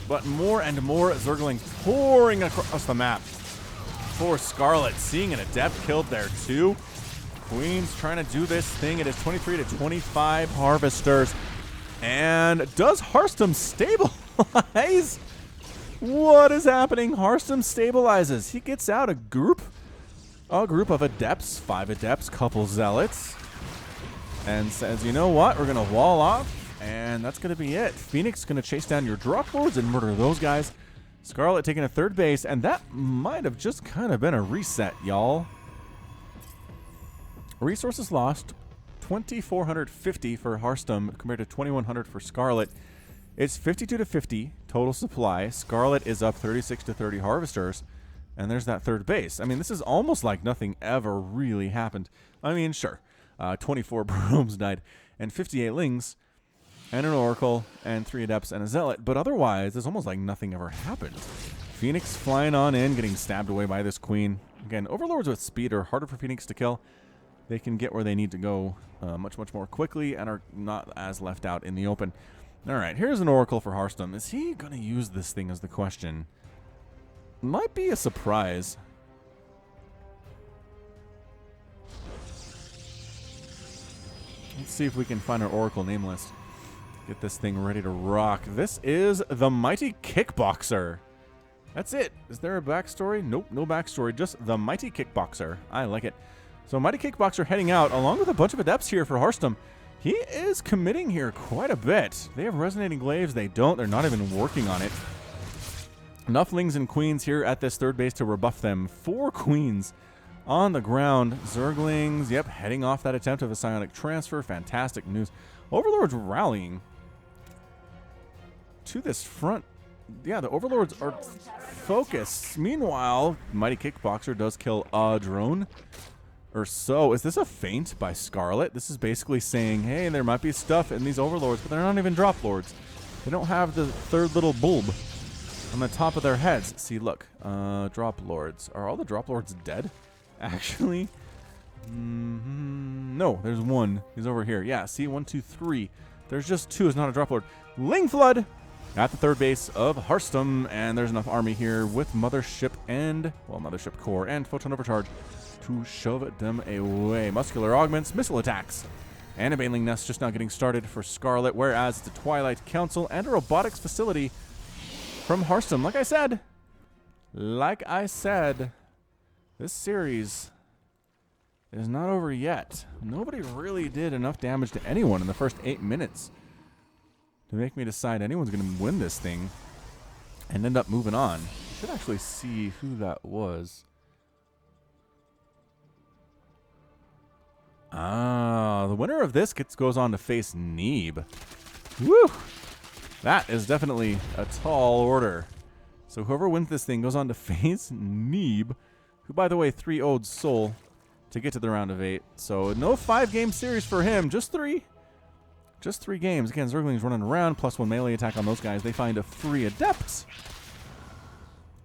But more and more Zerglings pouring across the map for Scarlett. Seeing an adept killed there too. Queens trying to do this thing. It is 23 to 25 harvesters. And does Harstem stabilize? What is happening? Harstem stabilizes. He gets out a group of adepts, 5 adepts, couple zealots, and says, you know what? We're going to wall off. And that's going to be it. Phoenix going to chase down your drop lords and murder those guys. Scarlett taking a third base, and that might have just kind of been a reset, y'all. Resources lost, 2,450 for Harstem compared to 2,100 for Scarlett. It's 52 to 50 total supply. Scarlett is up 36 to 30 harvesters, and there's that third base. I mean, this is almost like nothing ever really happened. I mean, sure, 24 probes died, and 58 lings, and an oracle, and 3 adepts, and a zealot. But otherwise, it's almost like nothing ever happened. Phoenix flying on in, getting stabbed away by this queen. Again, Overlords with speed are harder for Phoenix to kill. They can get where they need to go much more quickly and are not as left out in the open. All right, here's an Oracle for Harstem. Is he going to use this thing is the question. Might be a surprise. Let's see if we can find our Oracle name list. Get this thing ready to rock. This is the Mighty Kickboxer. That's it. Is there a backstory? Nope, no backstory. Just the Mighty Kickboxer. I like it. So Mighty Kickboxer heading out along with a bunch of adepts here for Harstem. He is committing here quite a bit. They have Resonating Glaives. They don't. They're not even working on it. Enough Lings and Queens here at this third base to rebuff them. 4 Queens on the ground. Zerglings, yep, heading off that attempt of a Psionic Transfer. Fantastic news. Overlords rallying to this front. Yeah, the Overlords are focused. Meanwhile, Mighty Kickboxer does kill a drone or so. Is this a feint by Scarlett? This is basically saying, hey, there might be stuff in these Overlords, but they're not even Drop Lords. They don't have the third little bulb on the top of their heads. See, look, Drop Lords. Are all the Drop Lords dead, actually? No, there's one. He's over here. Yeah, see, 1, 2, 3. There's just 2. It's not a Drop Lord. Ling Flood at the third base of Harstem, and there's enough army here with Mothership and, well, Mothership Core and Photon Overcharge to shove them away. Muscular Augments, Missile Attacks, and a Baneling Nest just now getting started for Scarlett, whereas it's a Twilight Council and a Robotics Facility from Harstem. Like I said, this series is not over yet. Nobody really did enough damage to anyone in the first 8 minutes to make me decide anyone's going to win this thing and end up moving on. Should actually see who that was. The winner of this goes on to face Neeb. Woo! That is definitely a tall order. So whoever wins this thing goes on to face Neeb, who, by the way, 3-0'd Soul to get to the round of 8. So no 5-game series for him, just 3. Just 3 games. Again, Zerglings running around, +1 melee attack on those guys. They find a free adept.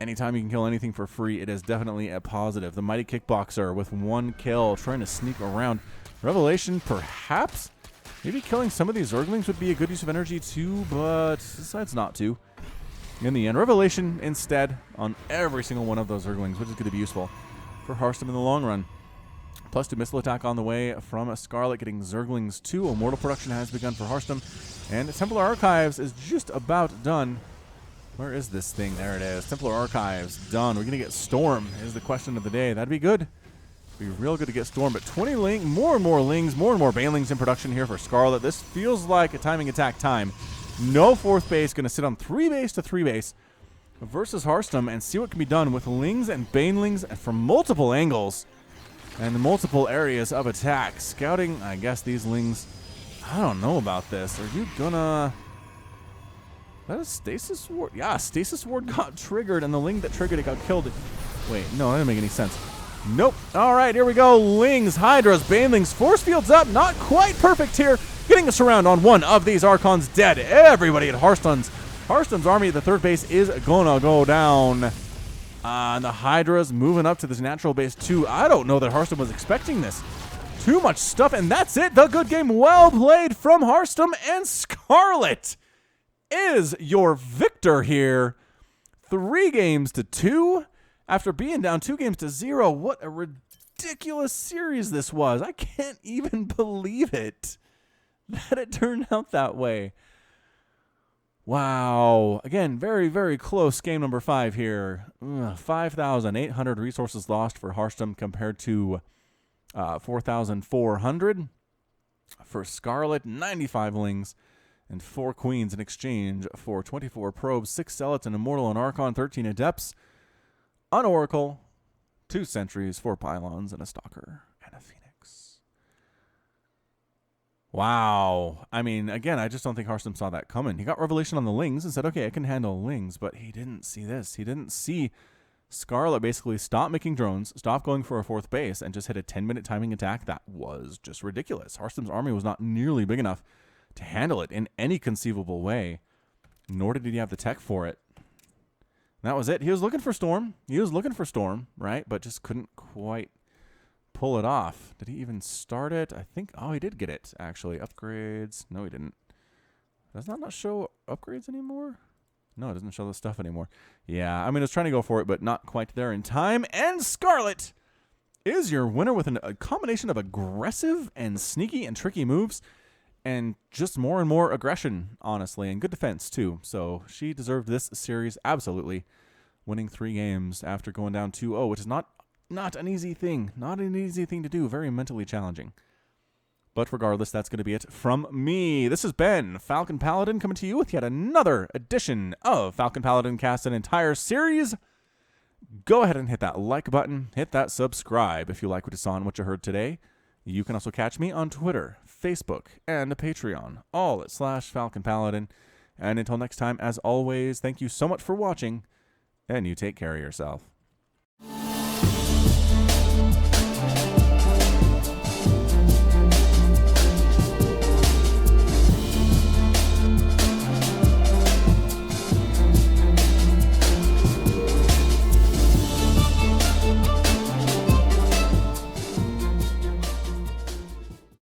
Anytime you can kill anything for free, it is definitely a positive. The Mighty Kickboxer with 1 kill, trying to sneak around. Revelation, perhaps? Maybe killing some of these Zerglings would be a good use of energy too, but decides not to. In the end, Revelation instead on every single one of those Zerglings, which is going to be useful for Harstem in the long run. +2 missile attack on the way from a Scarlett, getting Zerglings 2. Immortal production has begun for Harstem, and Templar Archives is just about done. Where is this thing? There it is. Templar Archives done. We're going to get Storm is the question of the day. That'd be good. Be real good to get Storm, but 20 Ling, more and more Lings, more and more Banelings in production here for Scarlett. This feels like a timing attack time. No 4th base, going to sit on 3 base to 3 base versus Harstem and see what can be done with Lings and Banelings from multiple angles and multiple areas of attack. Scouting, I guess these Lings, I don't know about this. Are you gonna... That is Stasis Ward? Yeah, Stasis Ward got triggered, and the Ling that triggered it got killed. Wait, no, that didn't make any sense. Nope. All right, here we go. Lings, Hydras, Banelings, Force Fields up. Not quite perfect here. Getting us around on one of these Archons dead. Everybody at Harstem's army at the third base is gonna go down. And the Hydras moving up to this natural base too. I don't know that Harstem was expecting this. Too much stuff, and that's it. The good game well played from Harstem, and Scarlett is your victor here. 3 games to 2 after being down 2 games to 0. What a ridiculous series this was. I can't even believe it that it turned out that way. Wow. Again, very, very close game number 5 here. 5,800 resources lost for Harstem compared to 4,400 for Scarlett. 95 Lings and 4 Queens in exchange for 24 probes, 6 Zealots, an Immortal, an Archon, 13 Adepts, an Oracle, 2 Sentries, 4 Pylons, and a Stalker, and a Phoenix. Wow. I mean, again, I just don't think Harstem saw that coming. He got Revelation on the Lings and said, okay, I can handle Lings, but he didn't see this. He didn't see Scarlett basically stop making drones, stop going for a 4th base, and just hit a 10-minute timing attack. That was just ridiculous. Harstem's army was not nearly big enough to handle it in any conceivable way, nor did he have the tech for it. That was it. He was looking for Storm. He was looking for Storm, right? But just couldn't quite pull it off. Did he even start it? I think, oh, he did get it, actually. Upgrades. No, he didn't. Does that not show upgrades anymore? No, it doesn't show the stuff anymore. Yeah, I mean, I was trying to go for it, but not quite there in time. And Scarlett is your winner with a combination of aggressive and sneaky and tricky moves and just more and more aggression, honestly, and good defense, too. So she deserved this series absolutely, winning 3 games after going down 2-0, which is not an easy thing. Not an easy thing to do. Very mentally challenging. But regardless, that's going to be it from me. This has been Falcon Paladin coming to you with yet another edition of Falcon Paladin Cast, an entire series. Go ahead and hit that like button. Hit that subscribe if you like what you saw and what you heard today. You can also catch me on Twitter, Facebook, and Patreon, all at /Falcon Paladin. And until next time, as always, thank you so much for watching, and you take care of yourself.